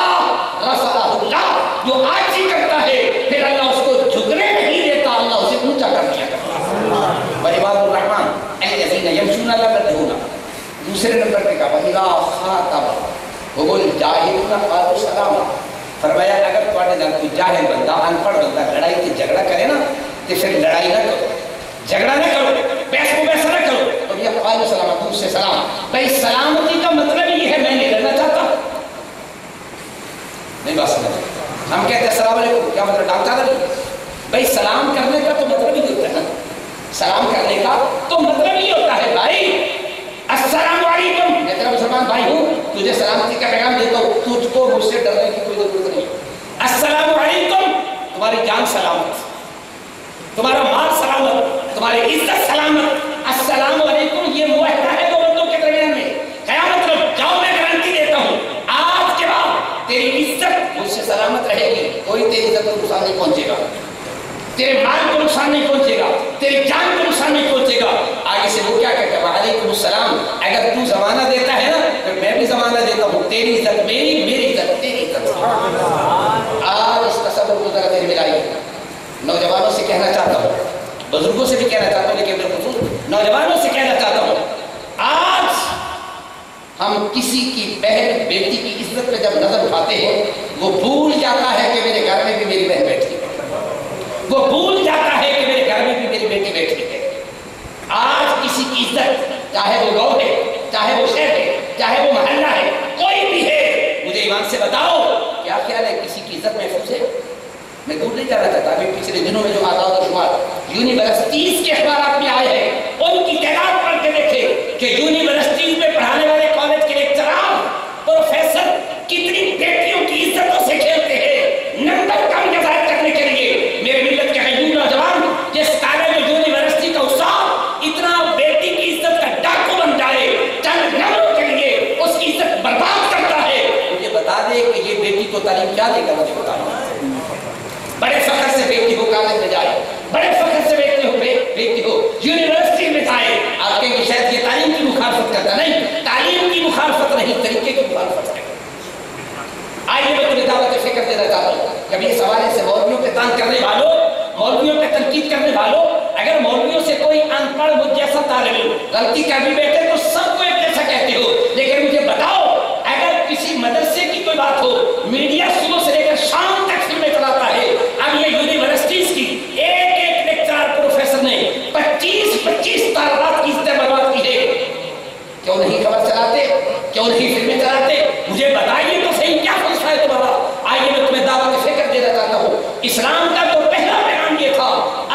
رفعہ اللہ جو عاجزی کرتا ہے پھر اللہ اس کو جھکنے نہیں دیتا اللہ اسے اونچا کر دیا وعباد الرحمن الذین یمشون علی الارض ہونا دوسرے نمبر پہ کہا وَإِذَا خَاطَبَ هُمُ الْجَاهِلُونَ قَالُوا سَلَامًا فرمایا اگر تمہارے اندر کوئی جاہل بندہ ان پڑھ بندہ لڑائی سے جھگڑا کرے نا تو پھر لڑائی نہ کرو جھگڑا نہ کرو بحث کو بحث نہ کرو اور یہ قالوا سلاما تم سے سلام بھائی سلامتی کا مطلب یہ ہے میں نہیں لڑنا چاہتا نہیں بات سمجھ ہم کہتے ہیں السلام علیکم کیا مطلب ڈاکٹر نہیں بھائی سلام کرنے کا تو مطلب ہی ہوتا ہے نا سلام کرنے کا تو مطلب یہ ہوتا ہے بھائی السلام علیکم میں تیرا مسلمان بھائی ہوں تجھے سلامتی کا پیغام دیتا ہوں تجھ کو مجھ سے ڈرنے کی کوئی ضرورت نہیں السلام علیکم تمہاری جان سلامت تمہارا مال سلامت تمہاری عزت سلامت السلام علیکم یہ معاہدہ ہے دو بندوں کے درمیان میں قیامت تک جاؤ میں گارنٹی دیتا ہوں آج کے بعد تیری عزت مجھ سے سلامت رہے گی کوئی تیری عزت کو نقصان نہیں پہنچے گا تیرے مال کو نقصان نہیں پہنچے گا تیری جان کو نقصان نہیں پہنچے گا آگے سے وہ کیا کہتا ہے وعلیکم السلام اگر تو زمانہ دیتا ہے نا تو میں بھی زمانہ دیتا ہوں تیری عزت میری میری عزت تیری عزت آج اس تصور کو ذرا میرے ملائی نوجوانوں سے کہنا چاہتا ہوں بزرگوں سے بھی کہنا چاہتا ہوں لیکن بالخصوص نوجوانوں سے کہنا چاہتا ہوں آج ہم کسی کی بہن بیٹی کی عزت پہ جب نظر اٹھاتے ہیں وہ بھول جاتا ہے کہ میرے گھر میں بھی میری بہن بیٹھی ہے وہ بھول جاتا ہے کہ میرے گھر میں بھی میری بیٹی بیٹھی ہے آج کسی کی عزت چاہے وہ گاؤں ہے چاہے وہ شہر ہے چاہے وہ محلہ ہے کوئی بھی ہے مجھے ایمان سے بتاؤ کیا خیال ہے کسی کی عزت محفوظ ہے میں دور نہیں جانا چاہتا ابھی پچھلے دنوں میں جو آزاد و شمار یونیورسٹیز کے اخبارات میں آئے ہیں ان کی تعداد پڑھ کے دیکھے کہ یونیورسٹیز میں پڑھانے والے کالج کے لیکچرار پروفیسر کتنی بیٹیوں کی عزتوں سے کھیلتے ہیں نمبر کم ظاہر کرنے کے لیے میرے ملت کے غیور نوجوان جس کالج میں یونیورسٹی بیٹی کو تعلیم کیا دے گا مجھے بتائیے؟ بڑے فخر سے بیٹی ہو کالج میں جائے، بڑے فخر سے بیٹی ہو یونیورسٹی میں جائے، آپ کہیں کہ شاید یہ تعلیم کی مخالفت کرتا، نہیں، تعلیم کی مخالفت نہیں، طریقے کی مخالفت ہے۔ آئیے میں تمہیں دعوت فکر دینا چاہتا ہوں، کبھی اس حوالے سے مولویوں پہ تان کرنے والوں، مولویوں پہ تنقید کرنے والوں، اگر مولویوں سے کوئی ان پڑھ مجھ جیسا طالب علم غلطی کر بھی بیٹھے تو سب کو ایک جیسا کہتے ہو، لیکن مجھے بتاؤ اگر کسی مدرسے کی کوئی بات ہو، میڈیا صبح سے لے کر شام تک فلمیں چلاتا ہے، اب یہ یونیورسٹیز کی ایک لیکچرر پروفیسر نے 25 طالبات کی عزت برباد کی ہے، کیوں نہیں خبر چلاتے، کیوں نہیں فلمیں چلاتے؟ مجھے بتائیے تو صحیح کیا فلسفہ ہے تمہارا؟ آئیے میں تمہیں دعوت فکر دینا چاہتا ہوں، اسلام کا تو پہلا پیغام یہ تھا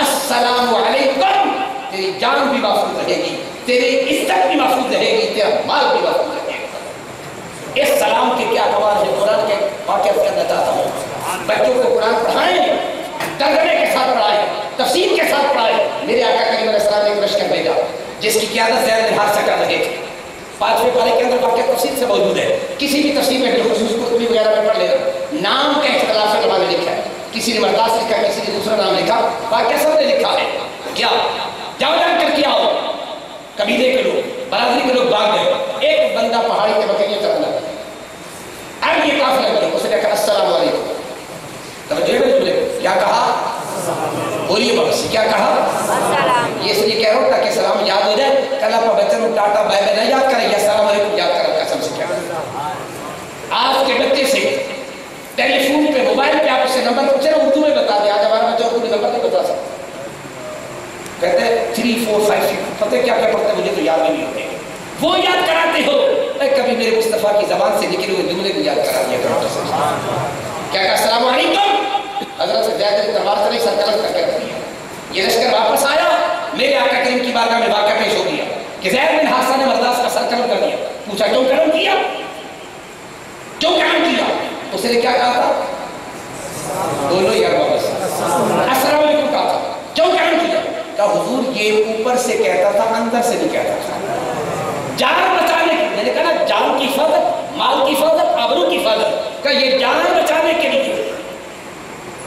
السلام علیکم، تیری جان بھی محفوظ رہے گی، تیری عزت بھی محفوظ رہے گی، تیرا مال بھی محفوظ رہے گا۔ اس سلام کے کیا کمال ہے، قرآن کے واقعات کرنا چاہتا ہوں۔ بچوں کو قرآن پڑھائیں، ترجمے کے ساتھ پڑھائیں، تفسیر کے ساتھ پڑھائیں۔ میرے آقا کریم علیہ السلام نے ایک لشکر بھیجا جس کی قیادت زید بن حارثہ کر رہے تھے، 5ویں پارے کے اندر واقعہ تفصیل سے موجود ہے، کسی بھی تفسیر میں بالخصوص قرطبی وغیرہ میں پڑھ لینا، نام کا اختلاف علماء نے لکھا ہے، کسی نے مرداس لکھا، کسی نے دوسرا نام لکھا، واقعہ سب نے لکھا ہے۔ کیا جاؤ جان کر کیا ہو، قبیلے کے لوگ، برادری کے لوگ بھاگ گئے، ایک بندہ پہاڑی کے بکریاں چرنے لگا، اب یہ کافی لگ گیا، اس نے کہا السلام علیکم، توجہ ہے بولے کیا کہا؟ بولیے بس کیا کہا؟ یہ اس لیے کہہ رہا ہوں تاکہ سلام یاد ہو جائے، کل آپ بچوں کو ٹاٹا بائی بائی نہ یاد کریں، یا السلام علیکم یاد کریں، قسم سے کیا آپ کے بچے سے ٹیلی فون پہ موبائل پہ آپ اسے نمبر پوچھے نا، اردو میں بتا دیں، آج ہمارا بچہ اردو میں نمبر نہیں بتا سکتا، کہتے ہیں 3 4 5 6 پتہ کیا کیا پڑھتے ہیں، مجھے تو یاد نہیں ہوتے، وہ یاد کراتے ہو، کبھی میرے مصطفیٰ کی زبان سے نکلے ہوئے جملے کو یاد کرا دیا کرو۔ کیا کہا السلام علیکم، حضرت زید بن تمار سے سر قلم کر کے رکھ دیا۔ یہ لشکر واپس آیا، میرے آقا کریم کی بارگاہ میں واقعہ پیش ہو گیا کہ زید بن حارثہ نے مرداس کا سر قلم کر دیا، پوچھا کیوں قلم کیا، کیوں قلم کیا؟ اس نے کیا کہا تھا؟ بولو یار واپس السلام علیکم کہا تھا، کیوں قلم کیا؟ کہا حضور یہ اوپر سے کہتا تھا، اندر سے نہیں کہتا تھا، جان بچانے کی، میں نے کہا نا جان کی حفاظت، مال کی حفاظت، آبرو کی حفاظت، کہ یہ جان بچانے کے لیے،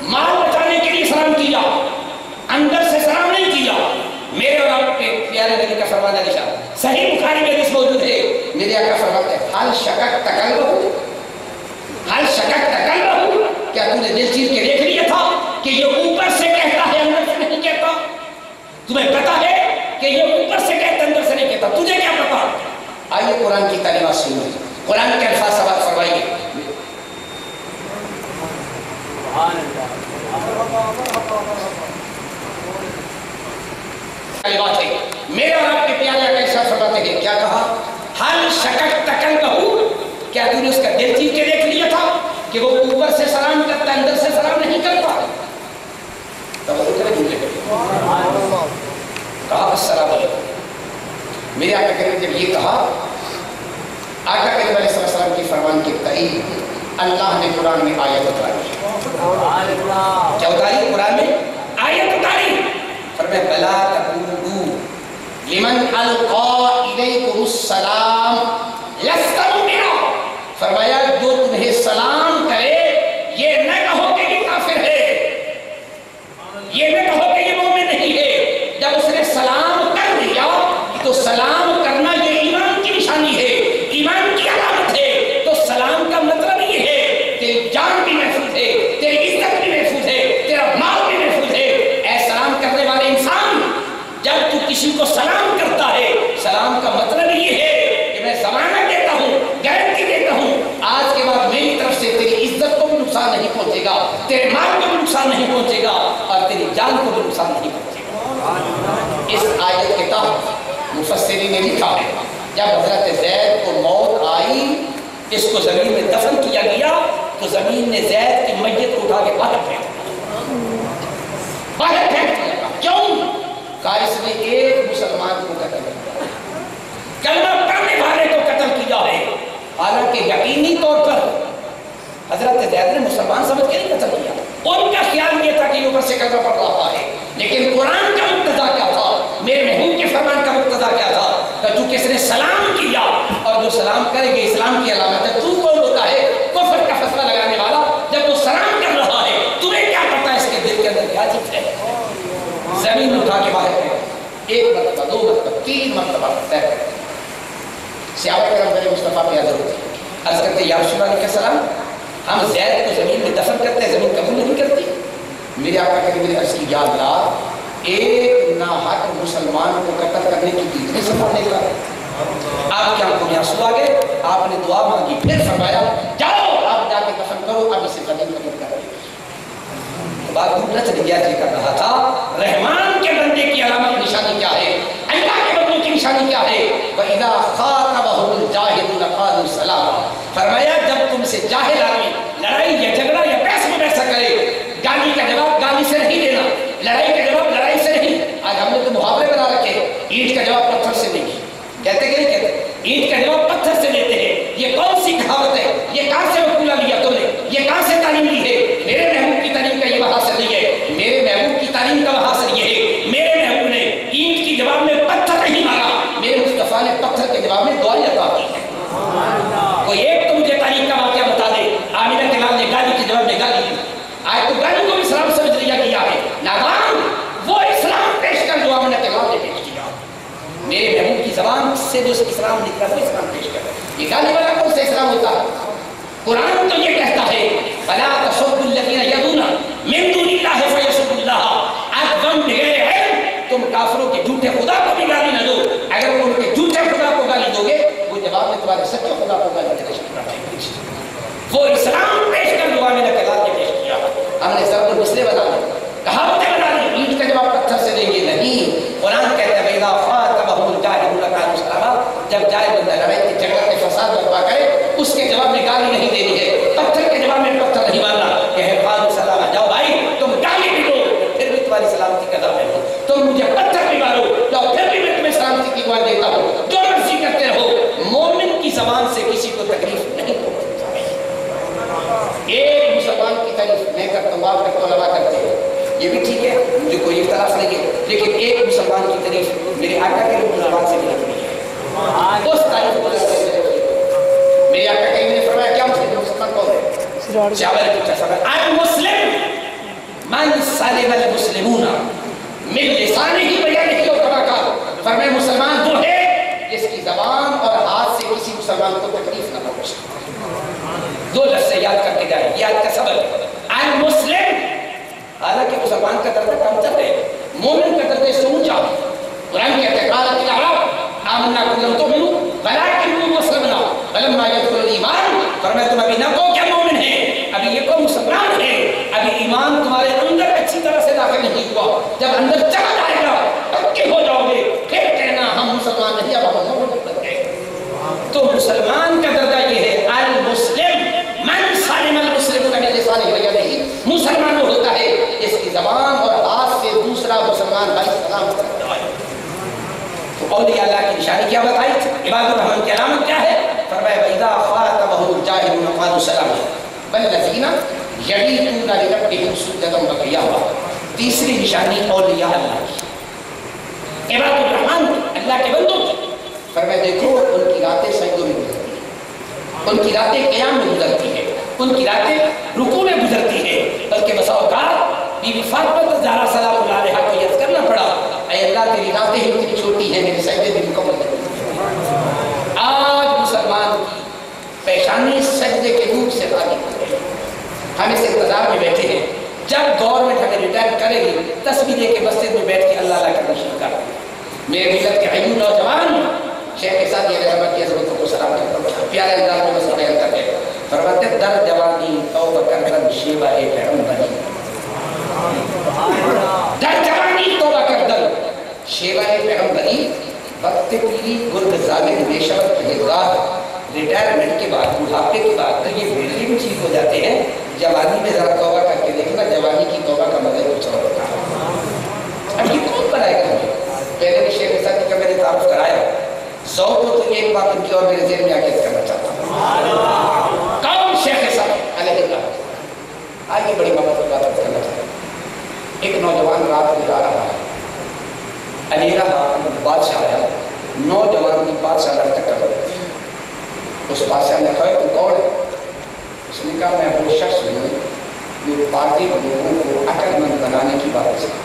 مال بچانے کے لیے سلام کیا، اندر سے سلام نہیں کیا۔ میرے اور آپ کے پیارے نبی کا فرمان ہے، صحیح بخاری میں حدیث موجود ہے، میرے آقا فرماتے ہیں حل شکک تقلبہ، حل شکک تقلبہ، کیا تم نے دل چیر کے دیکھ لیا تھا کہ یہ اوپر سے کہتا ہے اندر سے نہیں کہتا؟ تمہیں پتا ہے کہ یہ اوپر سے کہتا ہے اندر سے نہیں کہتا، تجھے کیا پتا؟ آئیے قرآن کی تعلیمات سنیں، قرآن کے الفاظ سماعت فرمائیے۔ بات ہے میرے اور آپ کے پیارے آقا ارشاد فرماتے ہیں، کیا کہا؟ حل شکک تقلبہ، کیا تم نے اس کا دل چیر کے دیکھ لیا تھا کہ وہ اوپر سے سلام کرتا ہے اندر سے سلام نہیں کرتا؟ کہا السلام علیکم۔ میرے آقا کریم جب یہ کہا، آقا کریم علیہ السلام کی فرمان کی تائید اللہ نے قرآن میں آیت اتاری، کیا اتاری؟ قرآن میں آیت اتاری، فرمایا بلا تقولوا لمن القا الیکم السلام لست مؤمنا، فرمایا جو تمہیں سلام کرے یہ نہ کہو کہ یہ کافر ہے، یہ نہ کہو کہ یہ مومن نہیں ہے۔ جب اس نے سلام کر دیا تو سلام کرنا یہ ایمان کی نشانی ہے، ایمان کی علامت ہے، تو سلام کا مطلب یہ ہے تیری جان بھی محفوظ ہے، تیری عزت بھی محفوظ ہے، تیرا مال بھی محفوظ ہے۔ اے سلام کرنے والے انسان، جب تو کسی کو سلام کرتا ہے، سلام کا مطلب یہ ہے کہ میں ضمانت دیتا ہوں، گارنٹی دیتا ہوں، آج کے بعد میری طرف سے تیری عزت کو بھی نقصان نہیں پہنچے گا، تیرے مال کو بھی نقصان نہیں پہنچے گا، اور تیری جان کو بھی نقصان نہیں پہنچے گا۔ اس آیت کے تحت مفسرین نے لکھا ہے جب حضرت زید کو موت آئی، اس کو زمین میں دفن کیا گیا، تو زمین نے زید کی میت کو اٹھا کے باہر پھینک دیا۔ کیوں؟ کہا اس نے ایک مسلمان کو قتل کیا، کلمہ پڑھنے والے کو قتل کیا ہے، حالانکہ یقینی طور پر حضرت زید نے مسلمان سمجھ کے نہیں قتل کیا، ان کا خیال یہ تھا کہ یہ اوپر سے کلمہ پڑھ رہا ہے، لیکن قرآن کا مقتضا کیا تھا، میرے محبوب کے فرمان کا مقتضا کیا تھا کہ چونکہ اس نے سلام کیا، اور جو سلام کرے گے اسلام کی علامت ہے، تو کون ہوتا ہے کفر کا فیصلہ لگانے والا؟ فرما کے باہر گئے. ایک مرتبہ، دو مرتبہ، تین مرتبہ طے. صحابہ کرام میرے مصطفیٰ پہ حاضر ہوتے ہیں، عرض کرتے یا رسول اللہ علیہ السلام ہم زید کو زمین میں دفن کرتے ہیں، زمین قبول نہیں کرتی. میرے آقا کریم نے عرض کی یا اللہ ایک ناحق مسلمان کو قتل کرنے کی کتنی سفر نکلا. آپ کے آنکھوں میں آنسو آ گئے، آپ نے دعا مانگی، پھر فرمایا جاؤ آپ جا کے دفن کرو، اب اسے قتل قبول کر دیں. بات گھومنا چل گیا جی کر رہا تھا رحمان کے بندے کی علامت نشانی کیا ہے، اللہ کے بندوں کی نشانی کیا ہے. وَإِذَا خَاطَبَهُمُ الْجَاهِلُونَ قَالُوا سَلَامًا. فرمایا جب تم سے جاہل آدمی لڑائی یا جھگڑا یا بحث مباحثہ کرے، گالی کا جواب گالی سے نہیں دینا، لڑائی کا جواب لڑائی سے نہیں. آج ہم نے تو محاورے بنا رکھے، اینٹ کا جواب پتھر سے دیں گے، کہتے کہ نہیں کہتے، اینٹ کا جواب پتھر سے دیتے ہیں. یہ کون سی کہاوت ہے؟ یہ کہاں سے مقولہ لیا تم نے؟ یہ کہاں سے تعلیم لی ہے؟ میرے محبوب کی تعلیم کا یہ وہاں سے نہیں ہے، میرے محبوب کی تعلیم کا وہاں سے یہ ہے. میرے محبوب نے اینٹ کی جواب میں پتھر نہیں مارا، میرے مصطفیٰ نے پتھر کے جواب میں دعائیں عطا کی ہے. کوئی ایک تو مجھے تاریخ کا واقعہ بتا دے آمینہ کے نام نے گالی کے جواب میں گالی دی. آج تو گالی کو بھی اسلام سمجھ لیا گیا ہے. نادان وہ اسلام پیش کر جو آمینہ کے نام نے پیش کیا. میرے محبوب کی زبان سے جو اسلام نکلا وہ اسلام پیش کر. یہ گالی والا کون سے اسلام ہوتا ہے؟ قرآن تو یہ کہتا ہے فَلَا تَسُبُّوا الَّذِينَ يَدْعُونَ مِن دُونِ اللَّهِ فَيَسُبُّوا اللَّهَ. آج غم بغیر علم تم کافروں کے جھوٹے خدا کو بھی گالی نہ دو. اگر ان کے جھوٹے خدا کو گالی دو گے وہ جواب میں تمہارے سچے خدا کو گالی دینا شروع کر دیں گے. وہ اسلام پیش کر دعا میں نکلات نے پیش کیا. ہم نے ضرب المثلے بنا دی، کہاوتیں بنا دی، اینٹ کا جواب پتھر سے دیں گے نہیں. قرآن کہتا ہے وَإِذَا خَاطَبَهُمُ الْجَاهِلُونَ قَالُوا سَلَامًا. جب جائے بندہ لڑائی کے جھگڑا کے فساد برپا کرے اس کے جواب میں گالی نہیں دینی ہے، پتھر کے جواب میں پتھر نہیں مارنا. کہ قالوا سلاما، جاؤ بھائی تم گالی بھی دو پھر بھی تمہاری سلامتی کا دعویٰ ہے، تم مجھے پتھر بھی مارو جاؤ پھر بھی میں تمہیں سلامتی کی دعا دیتا ہوں، جو مرضی کرتے رہو. مومن کی زبان سے کسی کو تکلیف نہیں پہنچتی. ایک مسلمان کی تعریف میں کرتا ہوں، آپ کرتا ہوں، علماء کرتے ہیں، یہ بھی ٹھیک ہے، مجھے کوئی اختلاف نہیں ہے. لیکن ایک مسلمان کی تعریف میرے آقا کے زبان سے بھی نہیں ہے. اس تعریف کو میرے آقا کریم نے فرمایا کیا مسلمان کون ہے؟ صحابہ نے پوچھا المسلم من سلم المسلمون من لسانه ویدہ و یدیہ. فرمایا مسلمان وہ ہے جس کی زبان اور ہاتھ سے کسی مسلمان کو تکلیف نہ پہنچے. دو لفظ یاد کر کے جائیں، یاد کا سبب المسلم. حالانکہ مسلمان کا درجہ کم تر ہے، مومن کا درجہ سے اونچا. قرآن کہتا ہے قالت الاعراب آمنا قل لم تؤمنوا ولکن قولوا اسلمنا فلما يدخل الایمان. فرمایا تم ابھی نہ کہو کیا مومن ہے، ابھی یہ کو مسلمان ہے، ابھی ایمان تمہارے اندر اچھی طرح سے داخل نہیں ہوا. جب اندر چلا جائے گا پکے ہو جاؤ گے پھر کہنا ہم مسلمان نہیں، اب ہم مومن بن گئے. تو مسلمان کا درجہ یہ ہے المسلم من سلم المسلمون من لسانه ویدہ. مسلمان وہ ہوتا ہے جس کی زبان اور ہاتھ سے دوسرا مسلمان بھائی سلام کرتا ہے. تو اولیاء اللہ کی نشانی کیا بتائی؟ عباد الرحمن کی علامت کیا ہے؟ فرمایا وَإِذَا خَاطَبَهُمُ الْجَاهِلُونَ قَالُوا سَلَامًا وَالَّذِينَ يَبِيتُونَ لِرَبِّهِمْ سُجَّدًا وَقِيَامًا. تیسری نشانی اولیاء اللہ کی، عباد الرحمن اللہ کے بندوں کی. فرمایا دیکھو ان کی راتیں سجدوں میں گزرتی ہیں، ان کی راتیں قیام میں گزرتی ہیں، ان کی راتیں رکوع میں گزرتی ہیں. بلکہ بسا اوقات بی بی فاطمہ زہرا سلام اللہ علیہا کو یاد کرنا پڑا، اے اللہ تیری راتیں ہی اتنی چھوٹی ہیں، میرے سجدے بھی مکمل نہیں. آج مسلمان کی پیشانی سجدے کے روپ سے خالی ہو گئی. ہم اس انتظار میں بیٹھے ہیں جب گورنمنٹ ہمیں ریٹائر کرے گی تسبیح دے کے مسجد میں بیٹھ کے اللہ اللہ کا نشر کر. میرے ملت کے عیون نوجوان شیخ سعدی علیہ رحمت کی حضرتوں کو سلام کرتا ہوں، پیارے انداز میں مسئلہ بیان کرتے ہیں. فرماتے در جوانی توبہ کردن شیبہ پیغمبری. در جوانی توبہ کردن شیبہ پیغمبری. وقت کی گرد ظالم بیشور پہلگار. ریٹائرمنٹ کے بعد بڑھاپے کے بعد تو یہ بیٹری بھی ٹھیک ہو جاتے ہیں. جوانی میں ذرا توبہ کر کے دیکھنا، جوانی کی توبہ کا مزہ کچھ اور ہوتا ہے. اب یہ کون بنائے گا ہمیں؟ پہلے بھی شیخ سعدی کا میں نے تعارف کرایا. ذوق ہو تو ایک بات ان کی اور میرے ذہن میں آگے کرنا چاہتا ہوں. کون شیخ سعدی علیہ اللہ؟ آئیے بڑی محبت کی بات کرنا چاہتا ہوں. ایک نوجوان رات میں جا رہا ہے، اندھیرا بادشاہ آیا، نوجوان کی بادشاہ لڑکا کر رہے. اس بادشاہ نے کہا تو کون ہے؟ اس نے کہا میں وہ شخص ہوں جو پارٹی لوگوں کو عقل مند بنانے کی بات کرتا ہوں.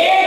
1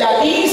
40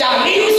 40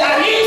40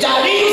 40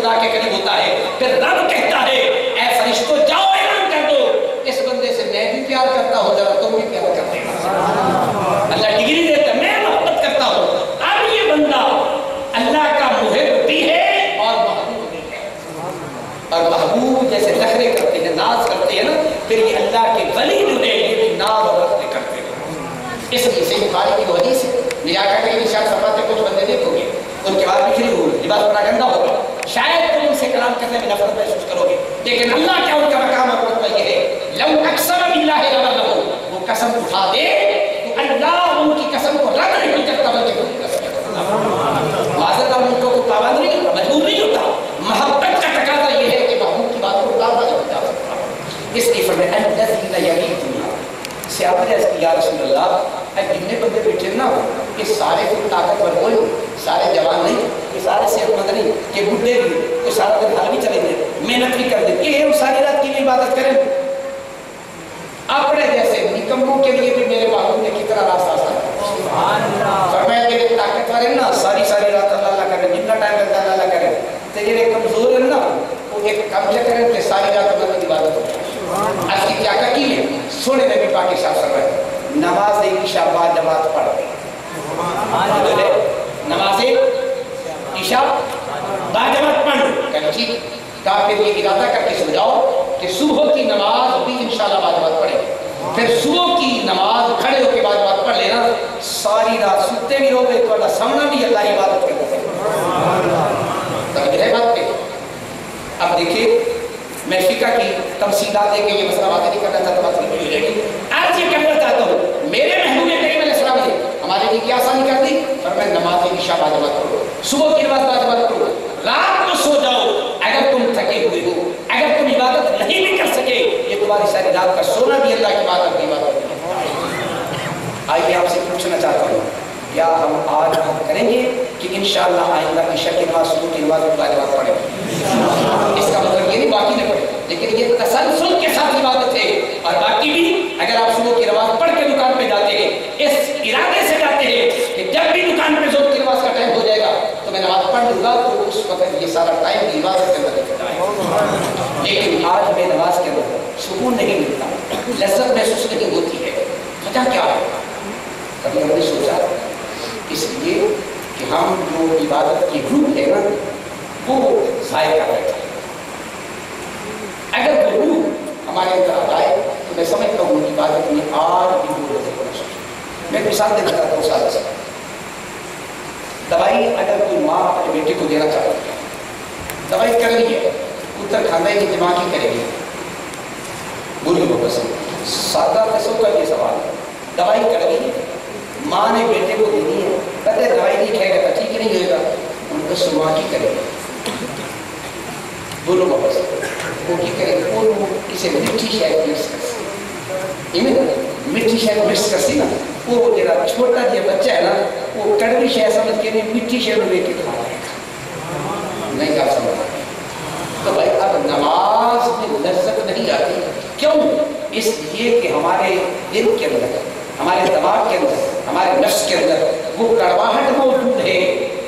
خدا کے قریب ہوتا ہے. پھر رب کہتا ہے اے فرشتوں جاؤ اعلان کر دو اس بندے سے میں بھی پیار کرتا ہوں, ذرا تم بھی پیار کرتے ہیں. اللہ ڈگری دیتا ہے, میں محبت کرتا ہوں. اب یہ بندہ اللہ کا محب بھی ہے اور محبوب بھی ہے. اور محبوب جیسے نخرے کرتے ہیں, ناز کرتے ہیں نا, پھر یہ اللہ کے ولی جو ہے یہ بھی ناز اور نخرے کرتے ہیں. اس لیے صحیح بخاری کی وہ حدیث ہے, نیا کہتے ہیں ارشاد فرماتے کچھ بندے دیکھو گے ان کے بعد بکھری ہوگی, لباس بڑا گندا ہوگا, شاید تم ان سے کلام کرنے میں نفرت محسوس کرو گے, لیکن اللہ کیا ان کا مقام اور رتبہ یہ ہے لو اقسم باللہ لبرہو, وہ قسم اٹھا دے تو اللہ ان کی قسم کو رد نہیں کرتا بلکہ ان کی قسم معذرت اور ان کو پابند نہیں ہوتا, مجبور نہیں ہوتا. محبت کا تقاضا یہ ہے کہ محبوب کی بات کو ٹالنا نہیں جا سکتا. اس لیے فرمایا الذین یبیتون سے آپ نے کہا یا رسول اللہ جتنے بندے بیٹھے نا کہ سارے کوئی طاقتور ہوئے, سارے جوان نہیں, کہ سارے صحت مند نہیں, کہ بڈھے بھی, کہ سارا دن حال بھی چلیں گے, محنت بھی کر دیں, کہ وہ ساری رات کی بھی عبادت کریں. اپنے جیسے نکموں کے لیے بھی میرے محبوب نے کتنا راستہ آسان فرمایا کہ طاقتور ہے نا ساری رات اللہ کریں, جتنا ٹائم لگتا ہے اللہ کریں. تو یہ کمزور ہے نا وہ ایک کم سے کریں کہ ساری رات اللہ کی عبادت ہو جائے. آج کی کیا کی ہے سونے نبی پاک کے ساتھ فرمایا نماز عشاء با جماعت پڑھ, نماز عشاء با جماعت پڑھ کہ ٹھیک کا پھر یہ ارادہ کر کے سو جاؤ کہ صبح کی نماز بھی انشاءاللہ با جماعت پڑھے. پھر صبح کی نماز کھڑے ہو کے با جماعت پڑھ لینا, ساری رات سوتے بھی رہو گے تو اللہ سامنا بھی اللہ کی عبادت کرتے ہیں. بات پہ اب دیکھیے میں فقہ کی تفصیلات دے کے یہ مسئلہ باتیں نہیں کرنا چاہتا, بات نہیں ہو جائے گی. آج یہ کہنا چاہتا ہوں میرے محبوب کریم علیہ السلام نے ہمارے لیے کیا آسانی کر دی, پر میں نماز عشاء با جماعت کرو, صبح کی نماز با جماعت کرو, رات کو سو جاؤ اگر تم تھکے ہوئے ہو, اگر تم عبادت نہیں بھی کر سکے یہ تمہاری ساری رات کا سونا بھی اللہ کی عبادت ہے. آئیے آپ سے پوچھنا چاہتا ہوں کیا ہم آج عہد کریں گے کہ انشاءاللہ آئندہ عشاء کی نماز صبح کی نماز با جماعت پڑھیں. اس کا مطلب یہ نہیں باقی نہ پڑھے, لیکن یہ تسلسل کے ساتھ عبادت ہے. اور باقی بھی اگر آپ صبح کی نماز پڑھ کے دکان پہ جاتے ہیں اس ارادے سے جاتے ہیں کہ جب بھی دکان پہ ظہر کی نماز کا ٹائم ہو جائے گا تو میں نماز پڑھ لوں گا, تو اس وقت یہ سارا ٹائم عبادت کے اندر نکلتا ہے. لیکن آج میں نماز کے اندر سکون نہیں ملتا, لذت محسوس نہیں ہوتی ہے. وجہ کیا ہے؟ کبھی ہم نے سوچا اس لیے کہ ہم جو عبادت کی روح ہے نا وہ ضائع کر رہے ہیں. اگر وہ روح ہمارے اندر آ جائے تو میں سمجھتا ہوں عبادت میں آج بھی وہ روح ہونا چاہیے. میں مثال دینا چاہتا ہوں سادہ سا. دوائی اگر کوئی ماں اپنے بیٹے کو دینا چاہتی ہے, دوائی کر لی ہے, پتر کھانا ہے کہ دماغ ہی کرے گی, بولیے وہ پسند سادہ قسم کا یہ سوال ہے. دوائی کر لی ہے, ماں نے بیٹے کو دینی ہے, کہتے دوائی نہیں کھائے گا تو ٹھیک نہیں ہوئے گا, ان کو سما کی کرے گا. بولو واپس وہ کی کرے گا, وہ اسے مٹھی شاید مکس کرسی, مٹھی شاید مکس کرسی نا, وہ جرا چھوٹا جی بچہ ہے نا وہ کڑوی شاید سمجھ کے نہیں مٹھی شاید لے کے کھا رہے گا, نہیں کیا سمجھ. تو بھائی اب نماز میں لذت نہیں آتی, کیوں؟ اس لیے کہ ہمارے دل کے اندر, ہمارے دماغ کے اندر, ہمارے نفس کے اندر وہ کڑواہٹ موجود ہے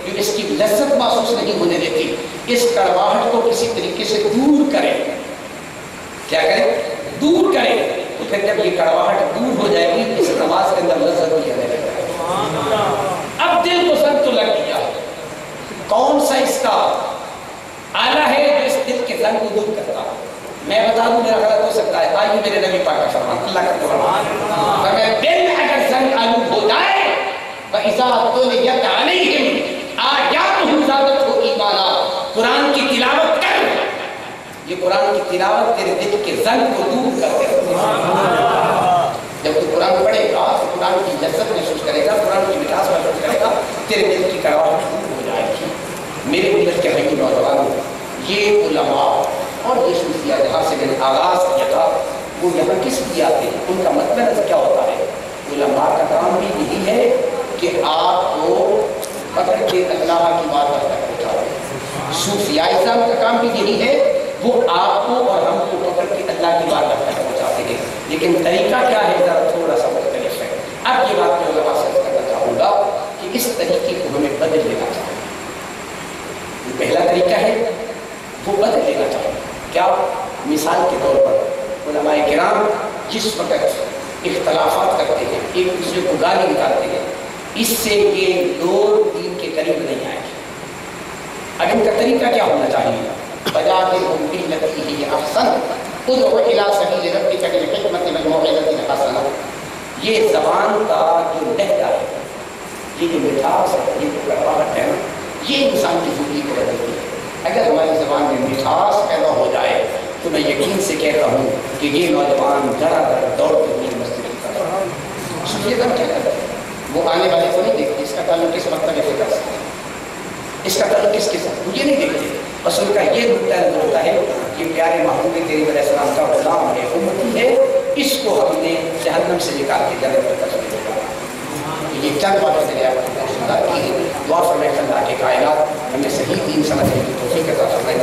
جو اس کی لذت محسوس نہیں ہونے دیتی. اس کڑواہٹ کو کسی طریقے سے دور کریں. کیا کریں؟ دور کریں. تو پھر جب یہ کڑواہٹ دور ہو جائے گی اس نماز کے اندر لذت بھی آنے لگے گا. اب دل کو زنگ تو لگ گیا, کون سا اس کا آلہ ہے جو اس دل کے زنگ کو دور کرتا؟ میں بتا دوں میرا غلط ہو سکتا ہے, آئیے میرے نبی پاک کا فرمان, اللہ کا فرمان, اگر دل اگر زنگ آلود ہو جائے وَإِذَا تُلِيَتْ عَلَيْهِمْ آیَاتُهُ زَادَتْهُمْ ایمانا, قرآن کی تلاوت کر, یہ قرآن کی تلاوت تیرے دل کے زنگ کو دور کرتے ہیں. جب تو قرآن پڑھے گا تو قرآن کی لذت محسوس کرے گا, قرآن کی مٹھاس محسوس کرے گا, تیرے دل کی کڑواہٹ دور ہو جائے گی. میرے ملت کے بھائی نوجوانوں, یہ علماء اور یہ صوفیہ جہاں سے میں نے آغاز کیا تھا وہ یہاں کس لیے آتے ہیں, ان کا مطلب کیا ہوتا ہے؟ علماء کا کام بھی یہی ہے کہ آپ کو پکڑ کے اللہ کی بات تک پہنچاتے ہیں. صوفیہ اعظم کا کام بھی یہی ہے, وہ آپ کو اور ہم کو پکڑ کے اللہ کی بات تک پہنچاتے ہیں. لیکن طریقہ کیا ہے ذرا تھوڑا سا مختلف ہے. اب یہ بات میں علماء سے کرنا چاہوں گا کہ اس طریقے کو ہمیں بدل لینا چاہیے. پہلا طریقہ ہے وہ بدل لینا چاہیے. کیا مثال کے طور پر علماء کرام جس وقت اختلافات کرتے ہیں، ایک دوسرے کو گالی نکالتے ہیں، اس سے یہ لوگ دین کے قریب نہیں آئے. اب ان کا طریقہ کیا ہونا چاہیے؟ وَجَادِلْهُمْ بِالَّتِي هِيَ أَحْسَنُ ادْعُ إِلَىٰ سَبِيلِ رَبِّكَ بِالْحِكْمَةِ وَالْمَوْعِظَةِ الْحَسَنَةِ. یہ زبان کا جو لہجہ ہے، یہ جو مٹھاس ہے، یہ جو کڑواہٹ ہے نا، یہ انسان کی زندگی کو بدلتی ہے. اگر ہماری زبان میں مٹھاس پیدا ہو جائے تو میں یقین سے کہتا ہوں کہ یہ نوجوان دھڑا دھڑ دوڑتے ہوئے مسجد کی طرف. سفیدم کیا کرتا ہے؟ وہ آنے والے کو نہیں دیکھتے اس کا تعلق کس مکتب فکر سے، اس کا تعلق کس کے ساتھ، مجھے نہیں دیکھتے. بس ان کا یہ نقطہ نظر ہوتا ہے کہ پیارے محبوب کریم علیہ السلام کا غلام ہے، امتی ہے، اس کو ہم نے جہنم سے نکال کے جنت میں داخل کیا. یہ چند باتوں سے دعا فرمائے اللہ کے کائنات ہمیں صحیح دین سمجھنے کی توفیق عطا فرمائے.